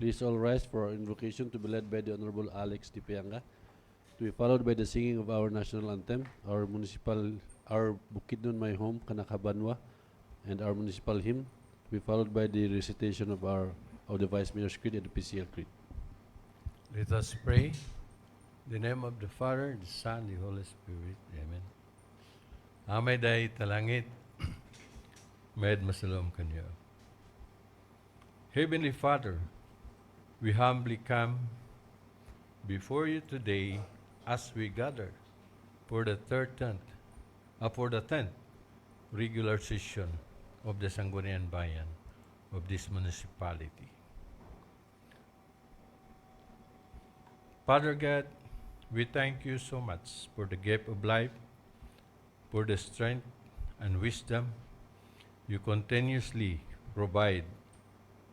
Please all rise for our invocation to be led by the Honorable Alex Dipianga, to be followed by the singing of our national anthem, our Bukidnon My Home, Kanakabanwa, and our municipal hymn, to be followed by the recitation of the Vice Mayor's Creed and the PCL Creed. Let us pray. In the name of the Father, the Son, the Holy Spirit. Amen. Amay dahi talangit, med masalom kanyo. Heavenly Father, we humbly come before you today as we gather for the 10th regular session of the Sangguniang Bayan of this municipality. Father God, we thank you so much for the gift of life, for the strength and wisdom you continuously provide,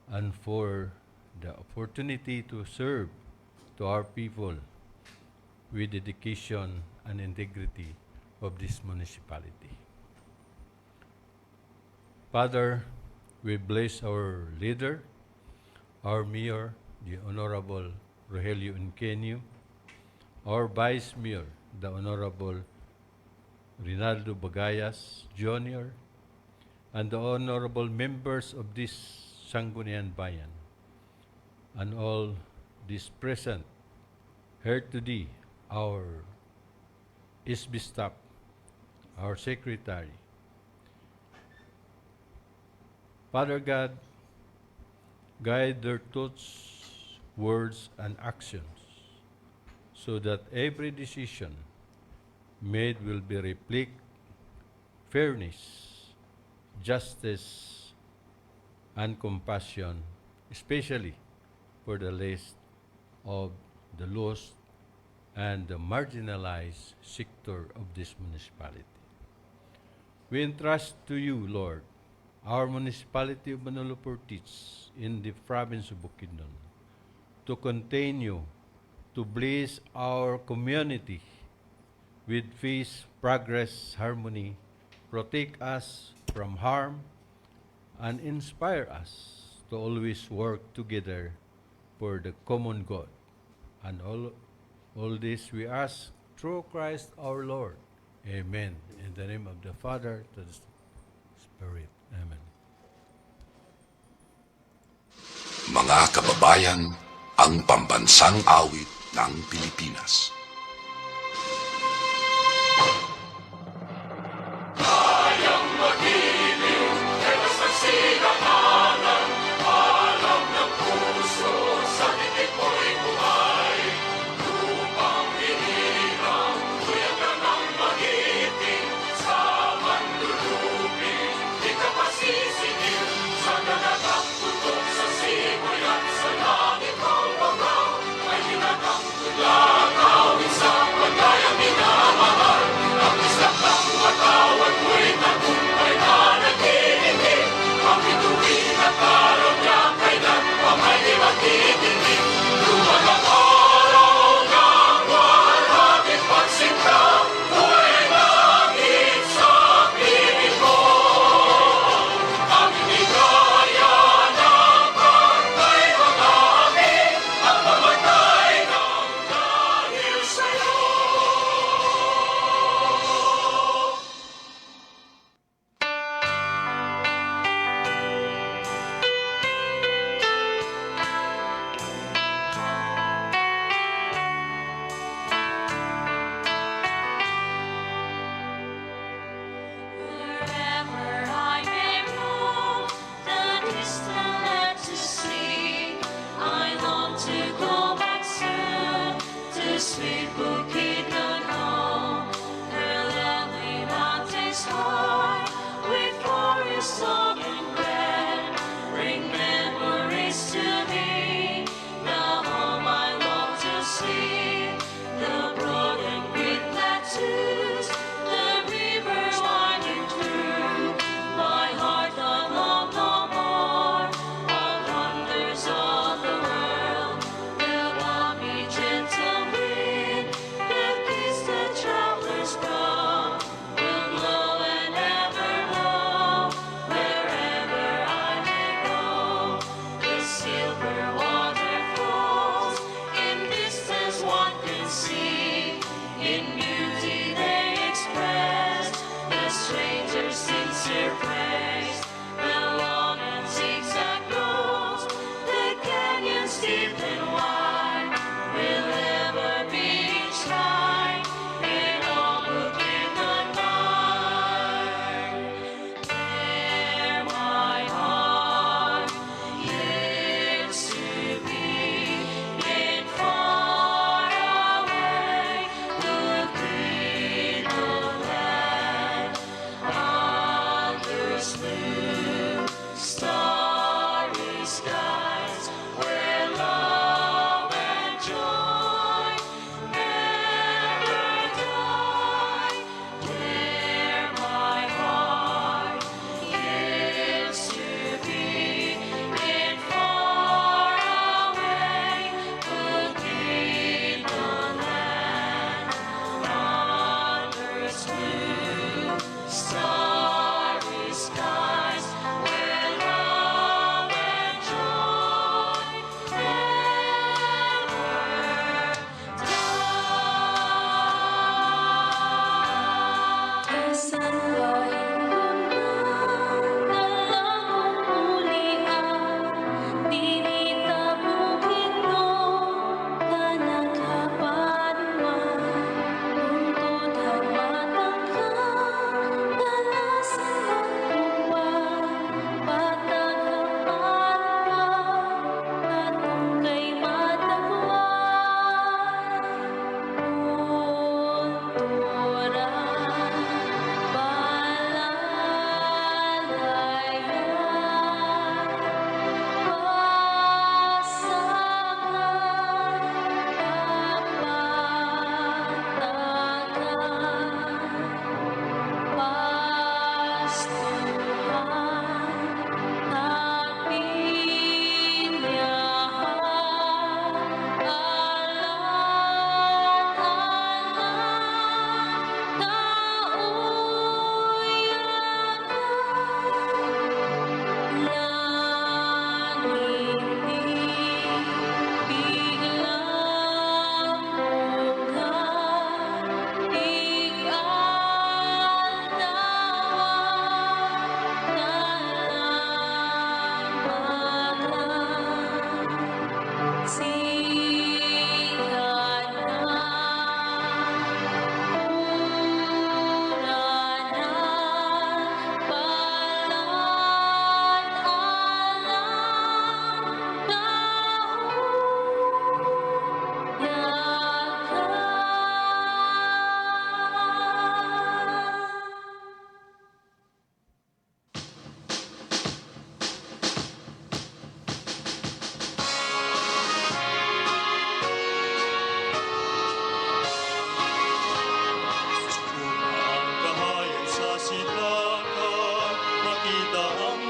and for the opportunity to serve to our people with dedication and integrity of this municipality. Father, we bless our leader, our mayor, the Honorable Rogelio Ingenio, our vice mayor, the Honorable Rinaldo Bagayas Jr., and the honorable members of this Sangguniang Bayan, and all this present here today, our SB staff, our secretary. Father God, guide their thoughts, words, and actions so that every decision made will be reflect fairness, justice, and compassion, especially for the least of the lost and the marginalized sector of this municipality. We entrust to you, Lord, our municipality of Manolo Portis in the province of Bukidnon, to continue to bless our community with peace, progress, harmony, protect us from harm, and inspire us to always work together for the common good. And all this we ask through Christ our Lord. Amen. In the name of the Father, to the Spirit. Amen. Mga kababayan, ang pambansang awit ng Pilipinas. Langaw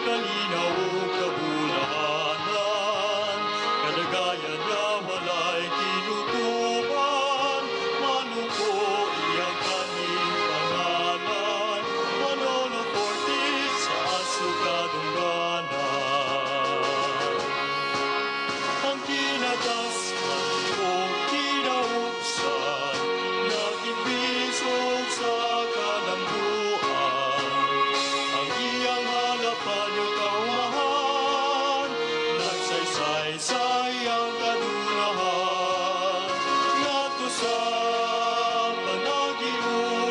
kalinaw kabulahanan, kadagayan nga walay kinutuban, manuko iyang kaning pangalan, Manolo Fortis sa asugadong ganan. Ang kinatasman o kinauksan, nakibisog sa kalambuan. Ang iyang halapan yung kaumahan, nagsaysay-say ang kadurahan. Nato sa panagiusa,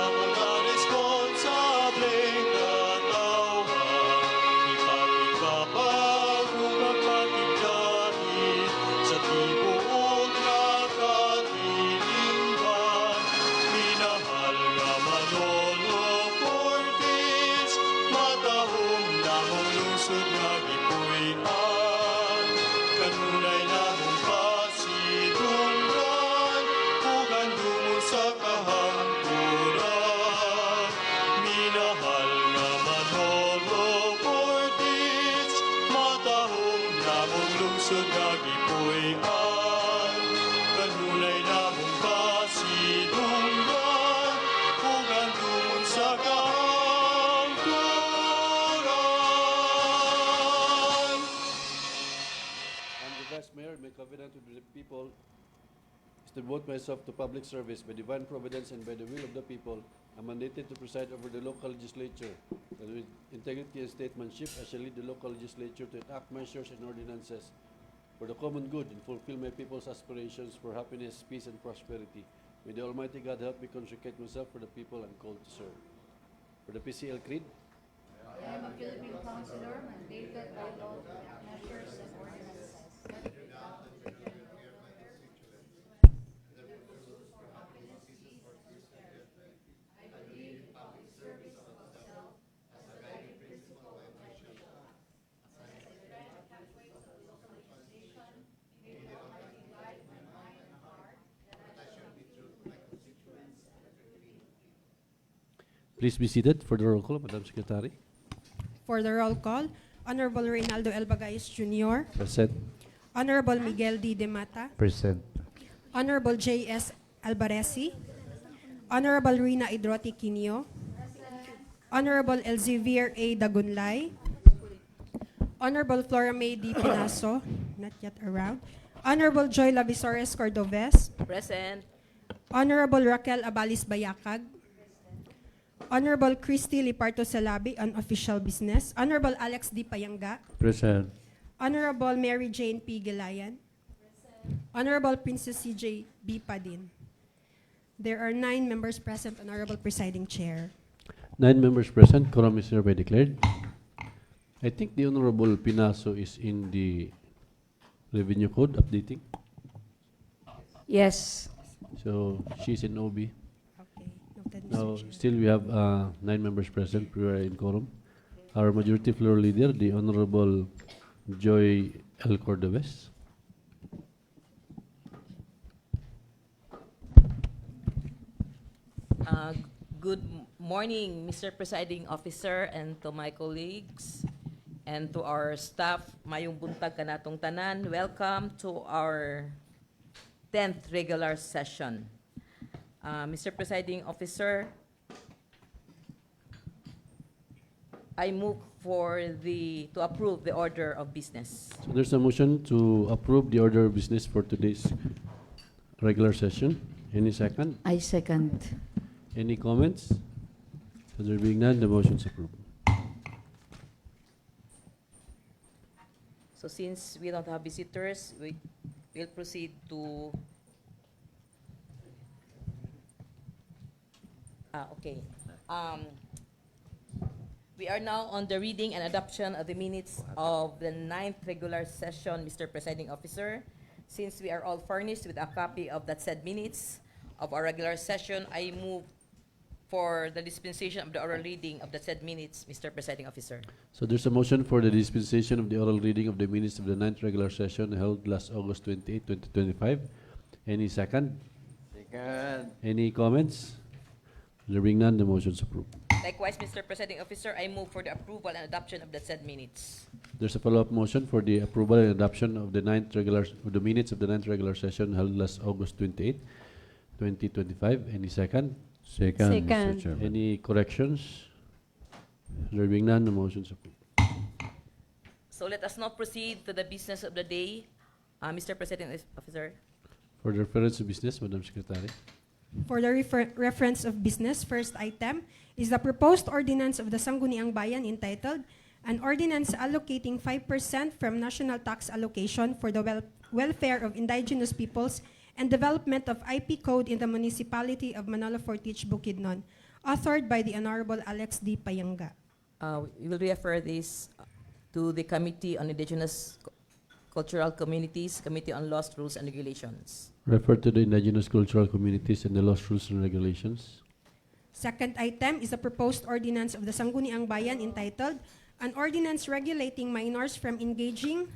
mga responsableng katauhan. Ipakipapag lugar patigdahit sa tibuok na katilingban. Minahal nga Manolo Fortis, matahong namong lungsod nga gipuy-an. Kanunay namong pasidunggan, ugan dungo sa kahangturan. Minahal nga Manolo Fortis, matahong namong lungsod nga gipuy-an. Kanunay namong pasidunggan, ugan dungo sa kahangturan. I'm the Vice Mayor, may covenant with the people is to devote myself to public service by divine providence and by the will of the people. I'm mandated to preside over the local legislature. And with integrity and statesmanship, I shall lead the local legislature to enact measures and ordinances for the common good and fulfill my people's aspirations for happiness, peace, and prosperity. May the Almighty God help me consecrate myself for the people I'm called to serve. For the PCL Creed, I am a Philippine councilor mandated by law to enact measures and ordinances. please be seated for the roll call, Madam Secretary. For the roll call, Honorable Reynaldo L. Bagayes Jr., Present. Honorable Miguel D. De Mata, Present. Honorable J.S. Albaresi, Honorable Rina Idroti Quinio, Honorable Elzevir A. Dagunlay, Honorable Flora May D. Pinaso, not yet around, Honorable Joy Lavisores Cordoves, Present. Honorable Raquel Abalis Bayakag, Honorable Christy Liparto Salabi on official business, Honorable Alex D. Payanga, Present. Honorable Mary Jane P. Gilayan, Honorable Princess C.J. B. Padin. There are 9 members present, Honorable Presiding Chair. 9 members present, quorum is hereby declared. I think the Honorable Pinaso is in the Revenue Code updating. Yes. So she's in OB. Okay, noted, Now, Mr. Chair. still we have 9 members present. We are in quorum. Our majority floor leader, the Honorable Joy L. Cordoves. Good morning, Mr. Presiding Officer, and to my colleagues, and to our staff. Mayong buntag kanatong tanan. Welcome to our 10th regular session. Mr. Presiding Officer, I move to approve the order of business. So there's a motion to approve the order of business for today's regular session. Any second? I second. Any comments? So there being none, the motion is approved. So since we don't have visitors, we will proceed to... okay. We are now on the reading and adoption of the minutes of the 9th regular session, Mr. Presiding Officer. Since we are all furnished with a copy of that said minutes of our regular session, I move for the dispensation of the oral reading of the said minutes, Mr. Presiding Officer. So there's a motion for the dispensation of the oral reading of the minutes of the 9th regular session held last August 28, 2025. Any second? Second. Any comments? There being none, the motion is approved. Likewise, Mr. Presiding Officer, I move for the approval and adoption of the said minutes. There's a follow-up motion for the approval and adoption of the minutes of the ninth regular session held last August 28, 2025. Any second? Second, Second. Mr. Chairman. Any corrections? There being none, the motion is approved. So let us now proceed to the business of the day. Mr. Presiding Officer. For the reference to business, Madam Secretary. For the reference of business, first item is the proposed ordinance of the Sangguniang Bayan entitled An Ordinance Allocating 5% from National Tax Allocation for the Welfare of Indigenous Peoples and Development of IP Code in the Municipality of Manalo Fortich, Bukidnon, authored by the Honorable Alex D. Payanga. We will refer this to the Committee on Indigenous Cultural Communities, Committee on Laws, Rules, and Regulations. Refer to the indigenous cultural communities and the laws, rules, and regulations. Second item is the proposed ordinance of the Sangguniang Bayan entitled An Ordinance Regulating Minors from Engaging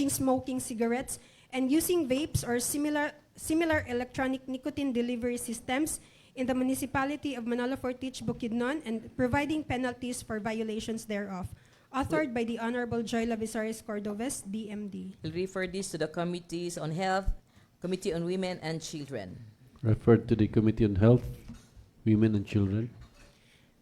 Smoking Cigarettes and Using Vapes or similar electronic nicotine delivery systems in the Municipality of Manalo Fortich, Bukidnon, and providing penalties for violations thereof, authored by the Honorable Joy Lavisares Cordovez, DMD. We'll refer this to the Committees on Health, Committee on Women and Children. Refer to the Committee on Health, Women, and Children.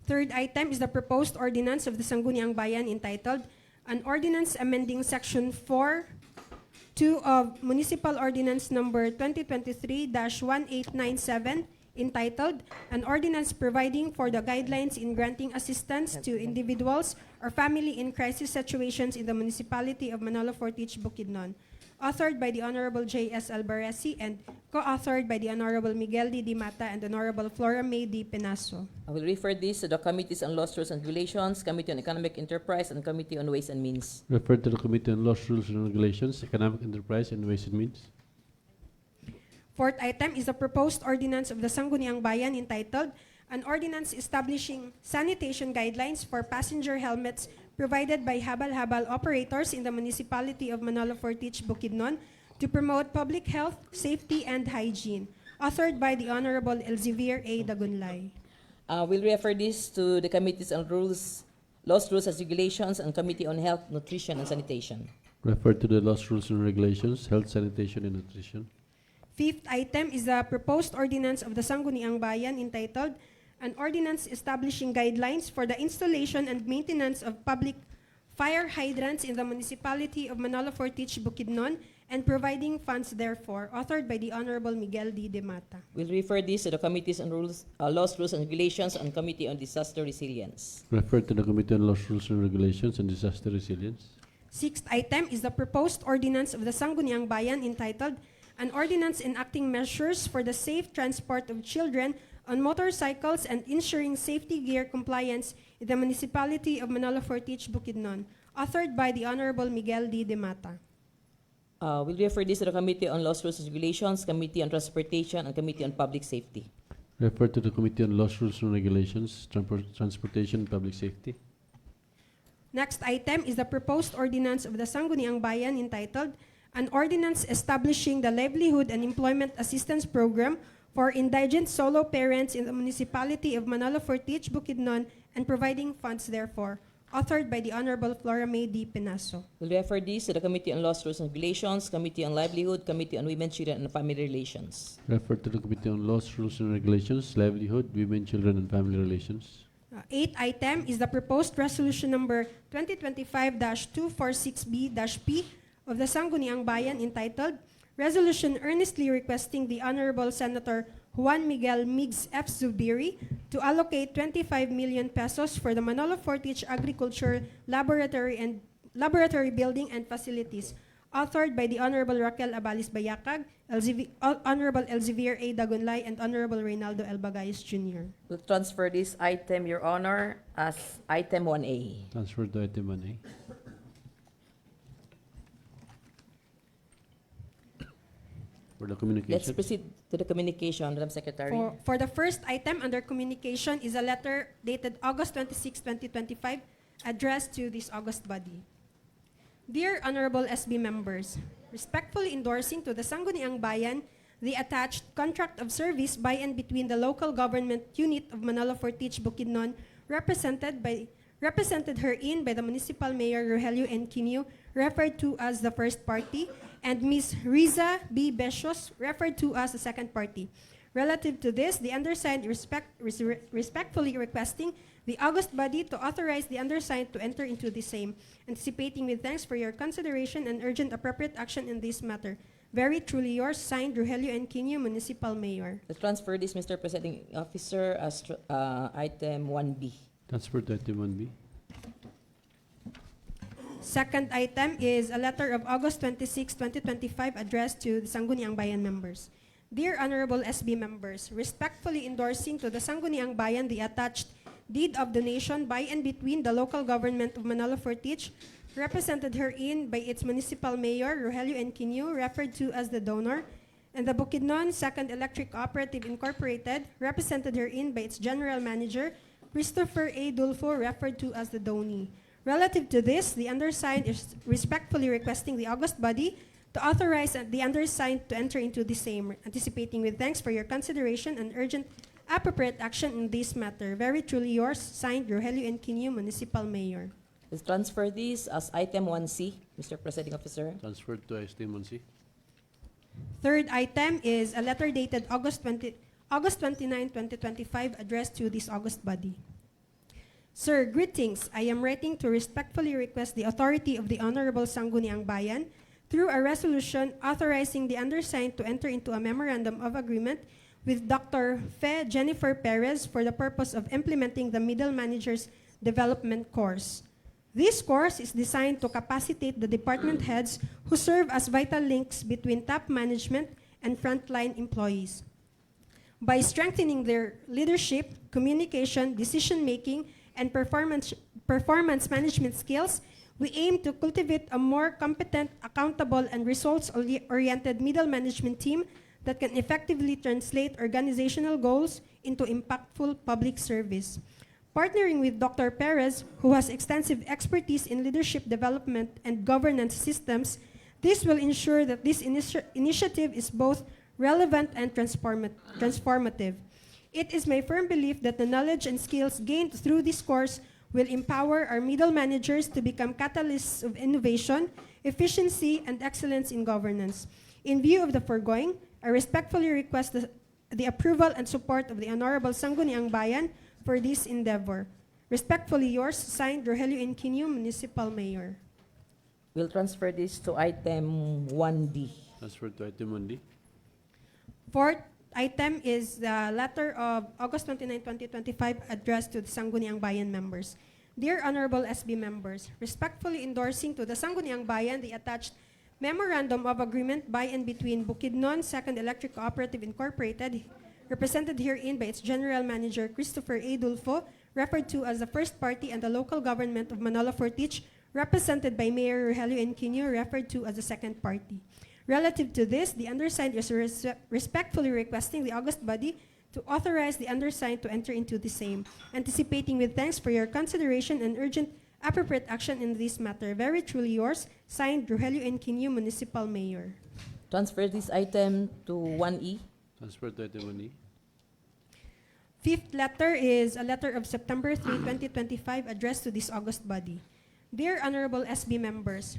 Third item is the proposed ordinance of the Sangguniang Bayan entitled An Ordinance Amending Section 4(2) of Municipal Ordinance Number 2023-1897 entitled An Ordinance Providing for the Guidelines in Granting Assistance to Individuals or Family in Crisis Situations in the Municipality of Manalo Fortich, Bukidnon, authored by the Honorable J.S. Albaresi and co-authored by the Honorable Miguel D. Dimata and Honorable Flora May D. Penaso. I will refer this to the Committees on Laws, Rules, and Regulations, Committee on Economic Enterprise, and Committee on Ways and Means. Refer to the Committee on Laws, Rules, and Regulations, Economic Enterprise, and Ways and Means. Fourth item is the proposed ordinance of the Sangguniang Bayan entitled An Ordinance Establishing Sanitation Guidelines for Passenger Helmets Provided by Habal-Habal Operators in the Municipality of Manalo Fortich, Bukidnon to promote public health, safety, and hygiene, authored by the Honorable Elzevir A. Dagunlay. We'll refer this to the Committees on Laws, Rules, and Regulations, and Committee on Health, Nutrition, and Sanitation. Refer to the Laws, Rules, and Regulations, Health, Sanitation, and Nutrition. Fifth item is the proposed ordinance of the Sangguniang Bayan entitled An Ordinance Establishing Guidelines for the Installation and Maintenance of Public Fire Hydrants in the Municipality of Manalo Fortich, Bukidnon, and providing funds therefore, authored by the Honorable Miguel D. Dimata. We'll refer this to the Committees on Laws, Rules, and Regulations, and Committee on Disaster Resilience. Refer to the Committee on Laws, Rules, and Regulations, and Disaster Resilience. Sixth item is the proposed ordinance of the Sangguniang Bayan entitled An Ordinance Enacting Measures for the Safe Transport of Children on Motorcycles and Ensuring Safety Gear Compliance in the Municipality of Manalo Fortich, Bukidnon, authored by the Honorable Miguel D. Dimata. We'll refer this to the Committee on Laws, Rules, and Regulations, Committee on Transportation, and Committee on Public Safety. Refer to the Committee on Laws, Rules, and Regulations, Transportation, and Public Safety. Next item is the proposed ordinance of the Sangguniang Bayan entitled An Ordinance Establishing the Livelihood and Employment Assistance Program for Indigent Solo Parents in the Municipality of Manalo Fortich, Bukidnon, and providing funds therefore, authored by the Honorable Flora May D. Penaso. We'll refer this to the Committee on Laws, Rules, and Regulations, Committee on Livelihood, Committee on Women, Children, and Family Relations. Refer to the Committee on Laws, Rules, and Regulations, Livelihood, Women, Children, and Family Relations. Eighth item is the proposed resolution number 2025-246B-P of the Sangguniang Bayan entitled Resolution Earnestly Requesting the Honorable Senator Juan Miguel Migs F. Zubiri to allocate 25 million pesos for the Manalo Fortich Agriculture Laboratory Building and Facilities, authored by the Honorable Raquel Abalis Bayacag, Honorable Elzevir A. Dagunlay, and Honorable Reynaldo L. Bagayos Jr. We'll transfer this item, Your Honor, as item 1A. Transfer to item 1A. For the Let's communication. proceed to the communication, Madam Secretary. For the first item under communication is a letter dated August 26, 2025, addressed to this august body. Dear Honorable SB members, respectfully endorsing to the Sangguniang Bayan the attached contract of service by and between the local government unit of Manalo Fortich, Bukidnon represented herein by the Municipal Mayor Rogelio N. Quino, referred to as the first party, and Ms. Riza B. Besios, referred to as the second party. Relative to this, the undersigned respectfully requesting the august body to authorize the undersigned to enter into the same, anticipating with thanks for your consideration and urgent appropriate action in this matter. Very truly yours, signed Rogelio N. Quino, Municipal Mayor. To transfer this, Mr. Presiding Officer, as item 1B. Transfer to item 1B. Second item is a letter of August 26, 2025 addressed to the Sangguniang Bayan members. Dear Honorable SB members, respectfully endorsing to the Sangguniang Bayan the attached deed of donation by and between the local government of Manalo Fortich, represented herein by its municipal mayor, Rogelio N. Quino, referred to as the donor, and the Bukidnon Second Electric Cooperative Incorporated, represented herein by its general manager, Christopher A. Dulfo, referred to as the donee. Relative to this, the undersigned is respectfully requesting the august body to authorize the undersigned to enter into the same, anticipating with thanks for your consideration and urgent appropriate action in this matter. Very truly yours, signed Rogelio N. Quino, Municipal Mayor. Let's transfer this as item 1C, Mr. Presiding Officer. Transferred to item 1C. Third item is a letter dated August 29, 2025, addressed to this august body. Sir, greetings. I am writing to respectfully request the authority of the Honorable Sangguniang Bayan through a resolution authorizing the undersigned to enter into a memorandum of agreement with Dr. Fe Jennifer Perez for the purpose of implementing the Middle Managers Development Course. This course is designed to capacitate the department heads who serve as vital links between top management and frontline employees. By strengthening their leadership, communication, decision-making, and performance management skills, we aim to cultivate a more competent, accountable, and results-oriented middle management team that can effectively translate organizational goals into impactful public service. Partnering with Dr. Perez, who has extensive expertise in leadership development and governance systems, this will ensure that this initiative is both relevant and transformative. It is my firm belief that the knowledge and skills gained through this course will empower our middle managers to become catalysts of innovation, efficiency, and excellence in governance. In view of the foregoing, I respectfully request the approval and support of the Honorable Sangguniang Bayan for this endeavor. Respectfully yours, signed Rogelio N. Quino, Municipal Mayor. We'll transfer this to item 1D. Transferred to item 1D. Fourth item is the letter of August 29, 2025 addressed to the Sangguniang Bayan members. Dear Honorable SB members, respectfully endorsing to the Sangguniang Bayan the attached Memorandum of Agreement by and between Bukidnon Second Electric Cooperative Incorporated, represented herein by its General Manager Christopher A. Dulfo, referred to as the first party, and the local government of Manalo Fortich, represented by Mayor Rogelio N. Quino, referred to as the second party. Relative to this, the undersigned is respectfully requesting the august body to authorize the undersigned to enter into the same, anticipating with thanks for your consideration and urgent appropriate action in this matter. Very truly yours, signed Rogelio N. Quino, Municipal Mayor. Transfer this item to 1E. Transferred to item 1E. Fifth letter is a letter of September 3, 2025 addressed to this august body. Dear Honorable SB members,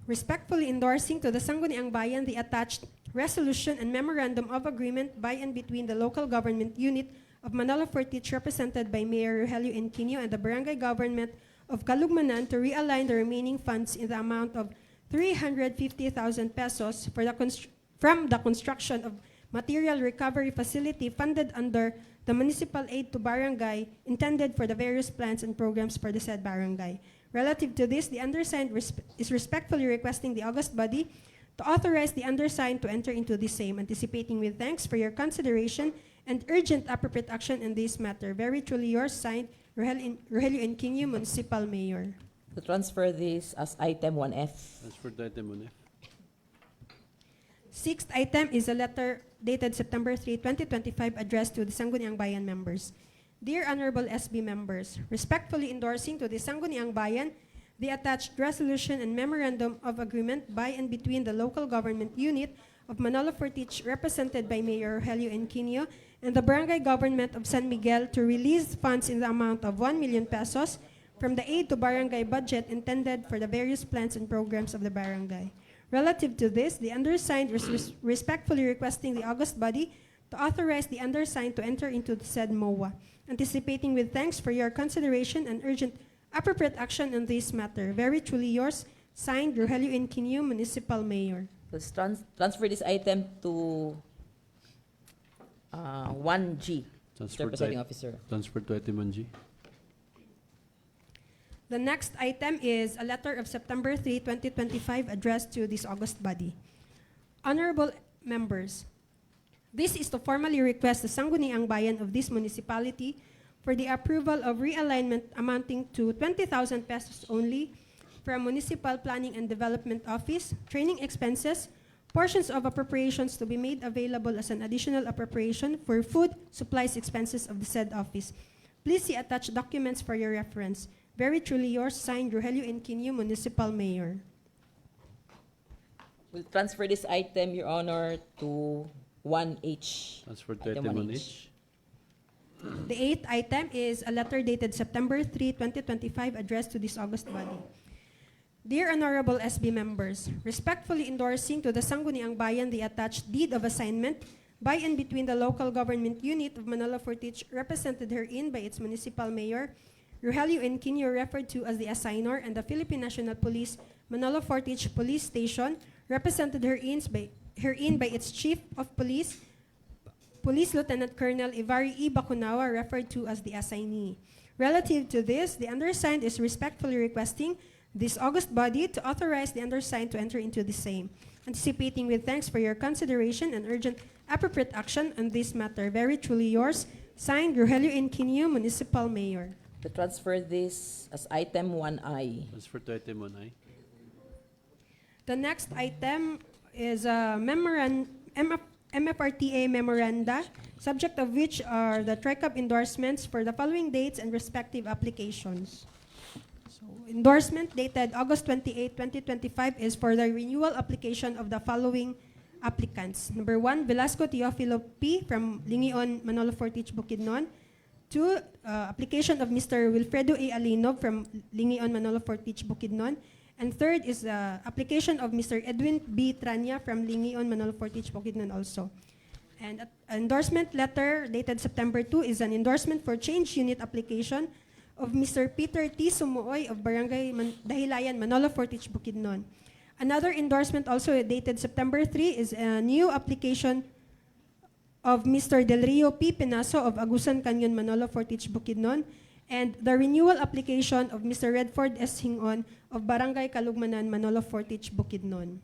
respectfully endorsing to the Sangguniang Bayan the attached resolution and memorandum of agreement by and between the local government unit of Manalo Fortich, represented by Mayor Rogelio N. Quino, and the barangay government of Calugmanan to realign the remaining funds in the amount of 350,000 pesos from the construction of material recovery facility funded under the municipal aid to barangay intended for the various plans and programs for the said barangay. Relative to this, the undersigned is respectfully requesting the august body to authorize the undersigned to enter into the same, anticipating with thanks for your consideration and urgent appropriate action in this matter. Very truly yours, signed Rogelio N. Quino, Municipal Mayor. To transfer this as item 1F. Transferred to item 1F. Sixth item is a letter dated September 3, 2025 addressed to the Sangguniang Bayan members. Dear Honorable SB members, respectfully endorsing to the Sangguniang Bayan the attached resolution and memorandum of agreement by and between the local government unit of Manolo Fortich, represented by Mayor Rogelio Enquinio, and the Barangay Government of San Miguel to release funds in the amount of 1 million pesos from the aid to barangay budget intended for the various plans and programs of the barangay. Relative to this, the undersigned is respectfully requesting the August body to authorize the undersigned to enter into the said MOA, anticipating with thanks for your consideration and urgent appropriate action on this matter. Very truly yours, signed, Rogelio Enquinio, Municipal Mayor. Let's transfer this item to 1G, Transfer Mr. to Presiding Officer. Transfer to item 1G. The next item is a letter of September 3, 2025, addressed to this August body. Honorable members, this is to formally request the Sangguniang Bayan of this municipality for the approval of realignment amounting to 20,000 pesos only from Municipal Planning and Development Office, training expenses, portions of appropriations to be made available as an additional appropriation for food, supplies, expenses of the said office. Please see attached documents for your reference. Very truly yours, signed, Rogelio Enquinio, Municipal Mayor. We'll transfer this item, Your Honor, to 1H. Transfer to item 1H. The eighth item is a letter dated September 3, 2025, addressed to this August body. Dear Honorable SB members, respectfully endorsing to the Sangguniang Bayan the attached deed of assignment by and between the local government unit of Manolo Fortich, represented herein by its municipal mayor, Rogelio Enquinio, referred to as the assigner, and the Philippine National Police Manolo Fortich Police Station, represented herein by its Chief of Police, Police Lieutenant Colonel Ivari E. Bacunawa, referred to as the assignee. Relative to this, the undersigned is respectfully requesting this August body to authorize the undersigned to enter into the same, anticipating with thanks for your consideration and urgent appropriate action on this matter. Very truly yours, signed, Rogelio Enquinio, Municipal Mayor. To transfer this as item 1I. Transfer to item 1I. The next item is a MFRTA memoranda, subject of which are the TRICAP endorsements for the following dates and respective applications. So, endorsement dated August 28, 2025 is for the renewal application of the following applicants. Number 1, Velasco Teofilo P. from Lingion, Manolo Fortich, Bukidnon. 2, application of Mr. Wilfredo A. Alinog from Lingion, Manolo Fortich, Bukidnon. And 3rd is the application of Mr. Edwin B. Tranya from Lingion, Manolo Fortich, Bukidnon also. And endorsement letter dated September 2 is an endorsement for change unit application of Mr. Peter T. Sumuoy of Barangay Dahilayan, Manolo Fortich, Bukidnon. Another endorsement also dated September 3 is a new application of Mr. Del Rio P. Penaso of Agusan Canyon, Manolo Fortich, Bukidnon, and the renewal application of Mr. Redford S. Hingon of Barangay Kalugmanan, Manolo Fortich, Bukidnon.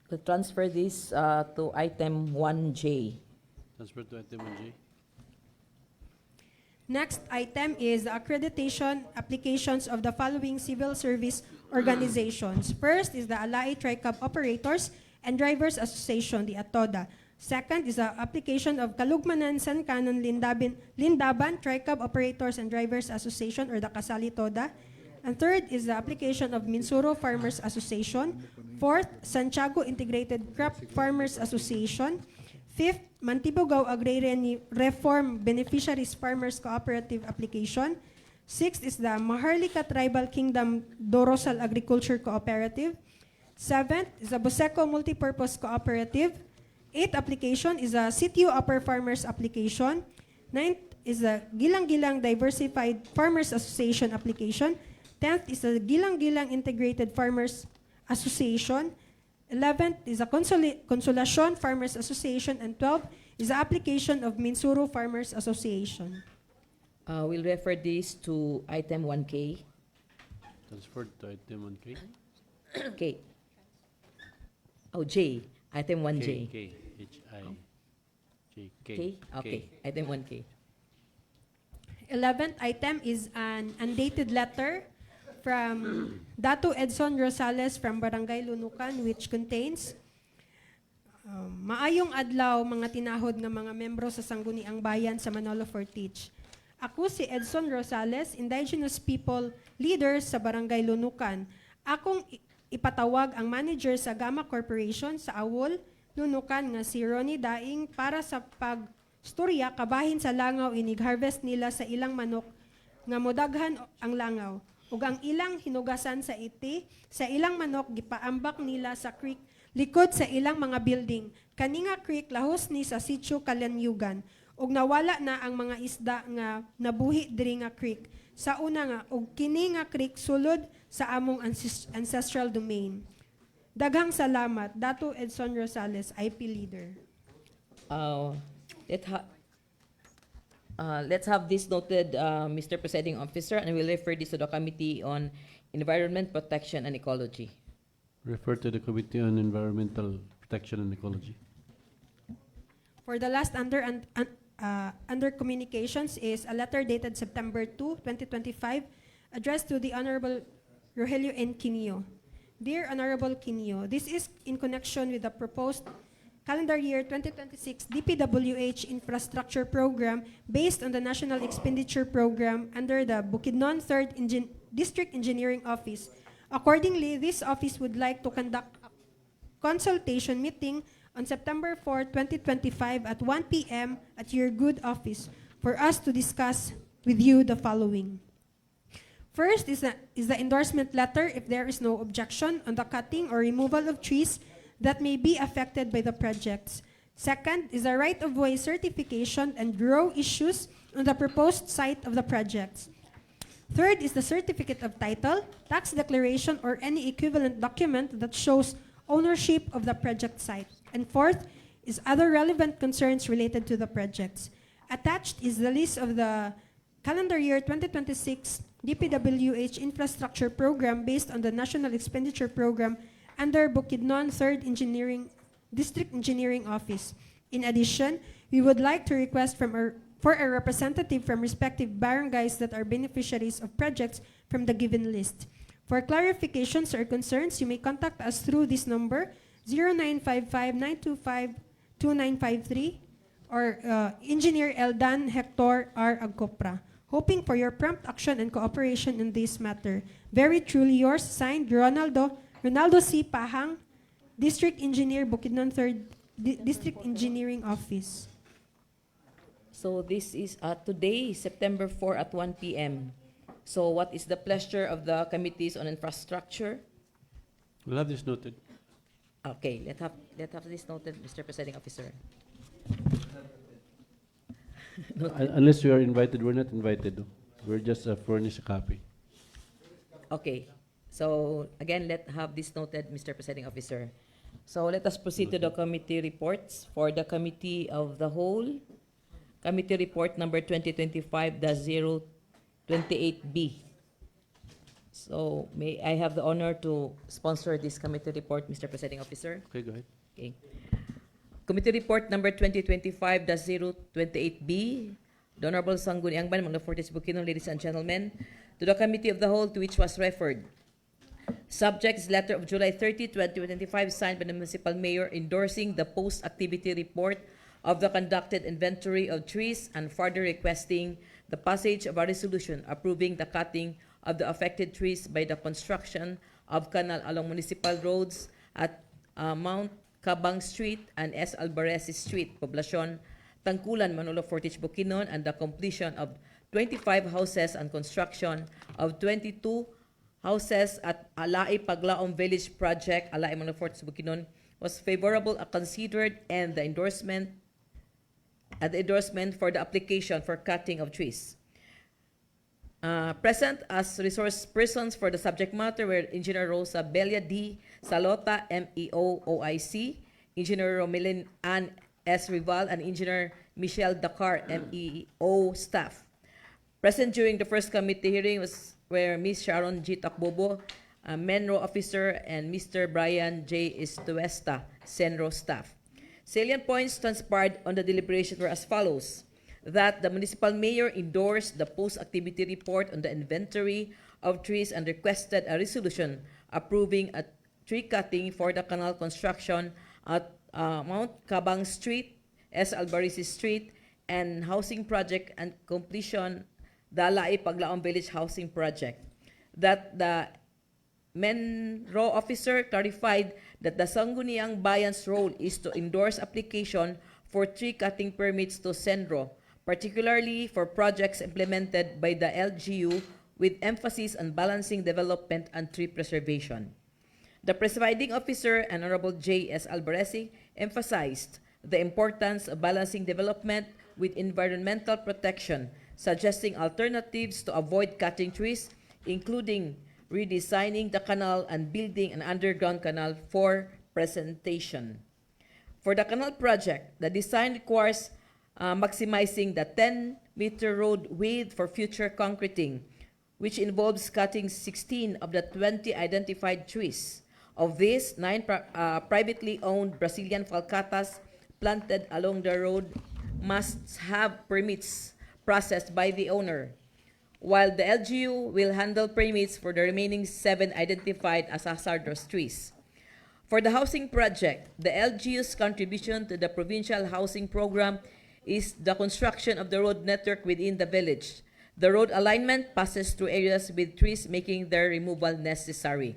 To transfer this to item 1J. Transfer to item 1J. Next item is the accreditation applications of the following civil service organizations. First is the Alai TRICAP Operators and Drivers Association, the ATODA. Second is the application of Kalugmanan, San Canon, Lindaban, TRICAP Operators and Drivers Association, or the Kasali TODA. And third is the application of Minsuro Farmers Association. Fourth, Santiago Integrated Crop Farmers Association. Fifth, Mantibugao Agrarian Reform Beneficiaries Farmers Cooperative application. Sixth is the Maharlika Tribal Kingdom Dorosal Agriculture Cooperative. Seventh is the Buseco Multipurpose Cooperative. Eighth application is a Sitio Upper Farmers application. Ninth is the Gilang-Gilang Diversified Farmers Association application. 10th is the Gilang-Gilang Integrated Farmers Association. 11th is the Consolacion Farmers Association. And 12th is the application of Minsuro Farmers Association. We'll refer this to item 1K. Transfer to item 1K. K. Oh, J. Item 1J. K. H-I. J. K. K? Okay. Item 1K. 11th item is an undated letter from Dato Edson Rosales from Barangay Lunukan, which contains maayong adlaw mga tinahod ng mga membro sa Sangguniang Bayan sa Manolo Fortich. Ako si Edson Rosales, Indigenous People Leader sa Barangay Lunukan. Akong ipatawag ang manager sa Gama Corporation sa Awol nunukan nga si Ronnie Daing para sa pagstorya kabahin sa langaw inig harvest nila sa ilang manok nga modaghan ang langaw ug ang ilang hinugasan sa iti sa ilang manok gipaambak nila sa creek likod sa ilang mga building. Kani nga creek lahos ni sa sitio Kalanyugan ug nawala na ang mga isda nga nabuhi diri nga creek. Sa una nga ug kini nga creek sulod sa among ancestral domain. Daghang salamat, Dato Edson Rosales, IP Leader. Uh, let ha- let's have this noted, Mr. Presiding Officer, and we'll refer this to the Committee on Environment Protection and Ecology. Refer to the Committee on Environmental Protection and Ecology. For the last under communications is a letter dated September 2, 2025, addressed to the Honorable Rogelio N. Quinio. Dear Honorable Quinio, this is in connection with the proposed calendar year 2026 DPWH infrastructure program based on the National Expenditure Program under the Bukidnon 3rd District Engineering Office. Accordingly, this office would like to conduct a consultation meeting on September 4, 2025 at 1 p.m. at your good office for us to discuss with you the following. First is the endorsement letter if there is no objection on the cutting or removal of trees that may be affected by the projects. Second is the right-of-way certification and row issues on the proposed site of the projects. Third is the certificate of title, tax declaration, or any equivalent document that shows ownership of the project site. And fourth is other relevant concerns related to the projects. Attached is the list of the calendar year 2026 DPWH infrastructure program based on the National Expenditure Program under Bukidnon 3rd District Engineering Office. In addition, we would like to request for a representative from respective barangays that are beneficiaries of projects from the given list. For clarifications or concerns, you may contact us through this number 0955-925-2953 or Engineer Eldan Hector R. Agcopra. Hoping for your prompt action and cooperation in this matter. Very truly yours, signed Ronaldo C. Pahang, District Engineer, Bukidnon 3rd District Engineering Office. So this is today, September 4 at 1 p.m. So what is the pleasure of the committees on infrastructure? We'll have this noted. Okay, let's have this noted, Mr. Presiding Officer. Unless you are invited, we're not invited. We're just furnish a copy. Okay. So again, let's have this noted, Mr. Presiding Officer. So let us proceed to the committee reports. For the Committee of the Whole, Committee Report number 2025-028B. So may I have the honor to sponsor this committee report, Mr. Presiding Officer? Okay, go ahead. Okay. Committee Report number 2025-028B, the Honorable Sangguniang Ban, Manolo Fortis Bukidnon, ladies and gentlemen, to the Committee of the Whole to which was referred. Subject is letter of July 30, 2025, signed by the Municipal Mayor endorsing the post-activity report of the conducted inventory of trees and further requesting the passage of a resolution approving the cutting of the affected trees by the construction of canal along municipal roads at Mount Cabang Street and S. Alvarez Street, Poblacion, Tangkulan, Manolo Fortich, Bukidnon, and the completion of 25 houses and construction of 22 houses at Alai Paglaom Village Project, Alai, Manolo Fortich, Bukidnon, was favorable considered, and the endorsement for the application for cutting of trees. Present as resource persons for the subject matter were Engineer Rosa Belia D. Salota, MEO OIC, Engineer Romelin Ann S. Rival, and Engineer Michelle Dakar, MEO staff. Present during the first committee hearing were Ms. Sharon G. Takbobo, Menro officer, and Mr. Brian J. Estuesta, Senro staff. Salient points transpired on the deliberation were as follows: that the municipal mayor endorsed the post-activity report on the inventory of trees and requested a resolution approving a tree cutting for the canal construction at Mount Cabang Street, S. Alvarez Street, and housing project and completion the Alai Paglaom Village housing project. That the Menro officer clarified that the Sangguniang Bayan's role is to endorse application for tree cutting permits to Senro, particularly for projects implemented by the LGU with emphasis on balancing development and tree preservation. The presiding officer, Honorable J.S. Albaresi, emphasized the importance of balancing development with environmental protection, suggesting alternatives to avoid cutting trees, including redesigning the canal and building an underground canal for presentation. For the canal project, the design requires maximizing the 10-meter road width for future concreting, which involves cutting 16 of the 20 identified trees. Of these, 9 privately owned Brazilian falcatas planted along the road must have permits processed by the owner, while the LGU will handle permits for the remaining 7 identified as hazardous trees. For the housing project, the LGU's contribution to the provincial housing program is the construction of the road network within the village. The road alignment passes through areas with trees, making their removal necessary.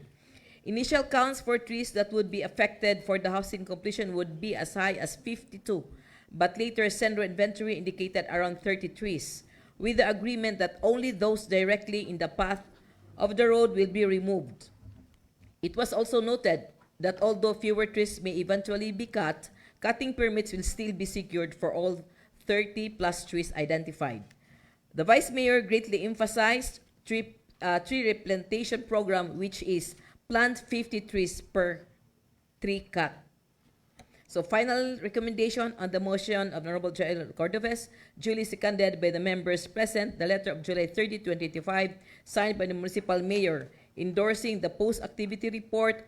Initial counts for trees that would be affected for the housing completion would be as high as 52, but later Senro inventory indicated around 30 trees, with the agreement that only those directly in the path of the road will be removed. It was also noted that although fewer trees may eventually be cut, cutting permits will still be secured for all 30-plus trees identified. The Vice Mayor greatly emphasized tree replantation program, which is plant 50 trees per tree cut. So final recommendation on the motion of Honorable Joel Cordovez, duly seconded by the members present, the letter of July 30, 2025, signed by the Municipal Mayor, endorsing the post-activity report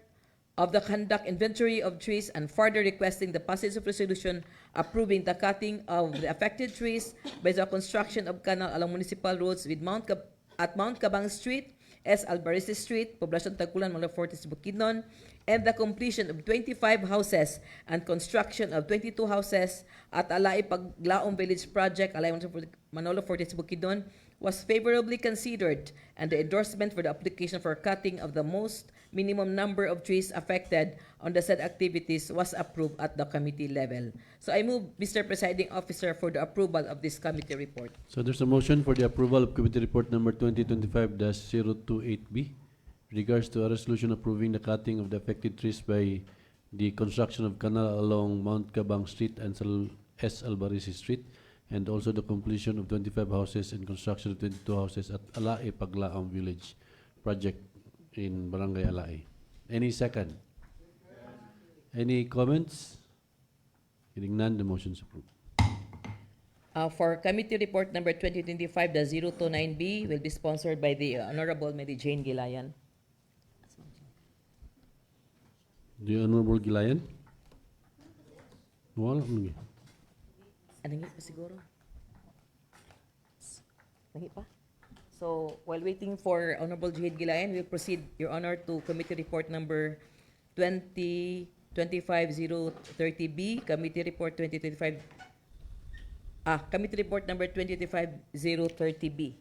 of the conduct inventory of trees and further requesting the passage of resolution approving the cutting of the affected trees by the construction of canal along municipal roads with Mount Cabang Street, S. Albarese Street, Poblacion Tagpulan, Manolo Fortes, Bukidnon, and the completion of 25 houses and construction of 22 houses at Alay Paglaom Village Project, Alay Manolo Fortes, Bukidnon, was favorably considered, and the endorsement for the application for cutting of the most minimum number of trees affected on the said activities was approved at the committee level. So I move, Mr. Presiding Officer, for the approval of this committee report. So there's a motion for the approval of Committee Report number 2025-028B, regards to a resolution approving the cutting of the affected trees by the construction of canal along Mount Cabang Street and S. Albarese Street, and also the completion of 25 houses and construction of 22 houses at Alae Paglaom Village Project in Barangay Alae. Any second? Any comments? Hearing none, the motion is approved. For committee report number 2025-029B will be sponsored by the Honorable Mary Jane Gilayan. The Honorable Gilayan? Wala mo nga. Nangi pa siguro. Nangi pa. So, while waiting for Honorable Jade Gilayan, we'll proceed, Your Honor, to committee report number 2025-030B, committee report 2025, committee report number 2025-030B.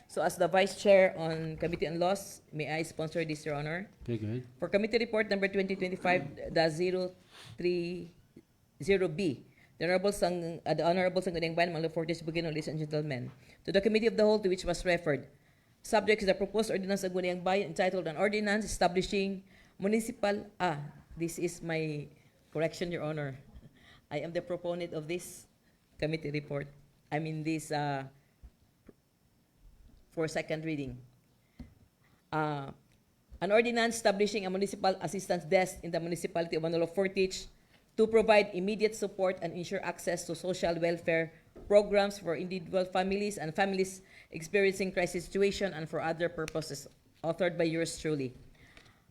So, as the Vice Chair on Committee on Laws, may I sponsor this, Your Honor? Okay, go ahead. For committee report number 2025-030B, the Honorable Sangguniang Bayan, Manolo Fortes, Bukidnon, ladies and gentlemen, to the Committee of the Whole to which was referred, subject to the proposed ordinance of Sangguniang Bayan entitled an ordinance establishing municipal, this is my correction, Your Honor. I am the proponent of this committee report. I mean this for second reading. An ordinance establishing a municipal assistance desk in the municipality of Manolo Fortich to provide immediate support and ensure access to social welfare programs for individual families and families experiencing crisis situation and for other purposes, authored by yours truly.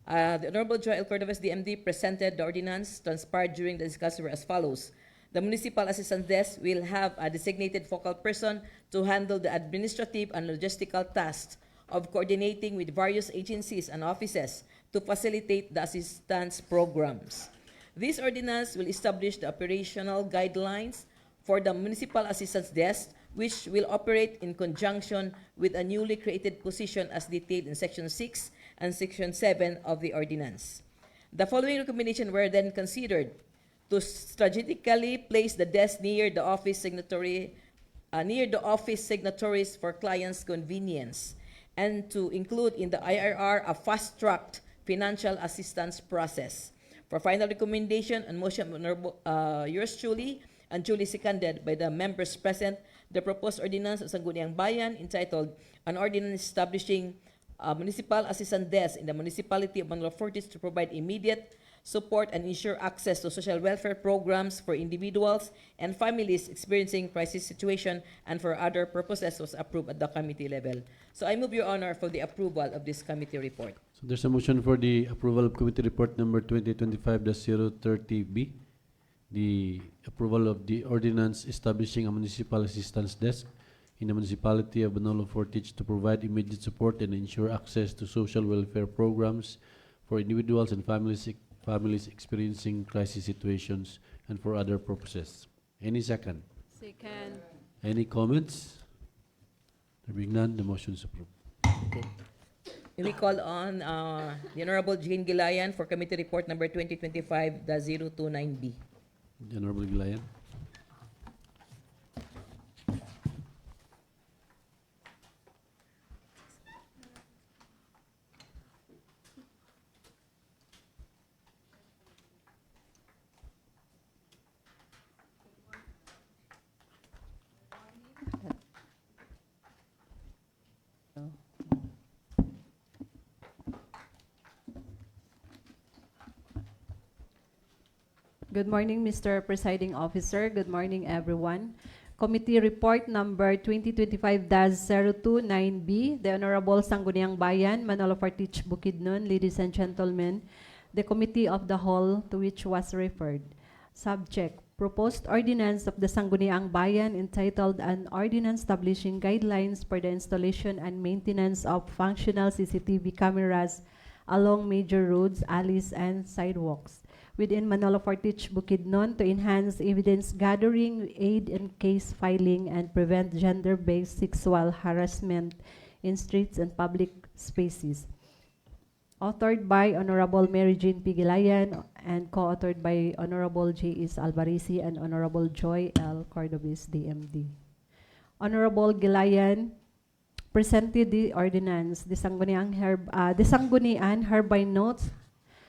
The Honorable Joel Cordovez, DMD, presented the ordinance. Transpired during the discussion were as follows. The Municipal Assistance Desk will have a designated focal person to handle the administrative and logistical tasks of coordinating with various agencies and offices to facilitate the assistance programs. This ordinance will establish the operational guidelines for the Municipal Assistance Desk, which will operate in conjunction with a newly created position as detailed in Section 6 and Section 7 of the ordinance. The following recommendations were then considered: to strategically place the desk near the office signatories for clients' convenience, and to include in the IRR a fast-tracked financial assistance process. For final recommendation and motion of Honorable, yours truly and duly seconded by the members present, the proposed ordinance of Sangguniang Bayan entitled An Ordinance Establishing a Municipal Assistance Desk in the Municipality of Manolo Fortis to provide immediate support and ensure access to social welfare programs for individuals and families experiencing crisis situation and for other purposes was approved at the committee level. So I move, Your Honor, for the approval of this committee report. So there's a motion for the approval of committee report number 2025-030B, the approval of the ordinance establishing a municipal assistance desk in the municipality of Manolo Fortich to provide immediate support and ensure access to social welfare programs for individuals and families experiencing crisis situations and for other purposes. Any second? Second. Any comments? There being none, the motion is approved. Okay. We call on the Honorable Jane Gilayan for committee report number 2025-029B. The Honorable Gilayan. Good morning, Mr. Presiding Officer. Good morning, everyone. Committee Report number 2025-029B, the Honorable Sangguniang Bayan, Manolo Fortich, Bukidnon, ladies and gentlemen, the Committee of the Whole to which was referred. Subject: Proposed Ordinance of the Sangguniang Bayan entitled An Ordinance Establishing Guidelines for the Installation and Maintenance of Functional CCTV Cameras along Major Roads, Alleys, and Sidewalks within Manolo Fortich, Bukidnon to enhance evidence gathering, aid in case filing, and prevent gender-based sexual harassment in streets and public spaces. Authored by Honorable Mary Jean P. Gilayan and co-authored by Honorable J.S. Albarisi and Honorable Joy L. Cordobes, DMD. Honorable Gilayan presented the ordinance. The Sangguniang hereby notes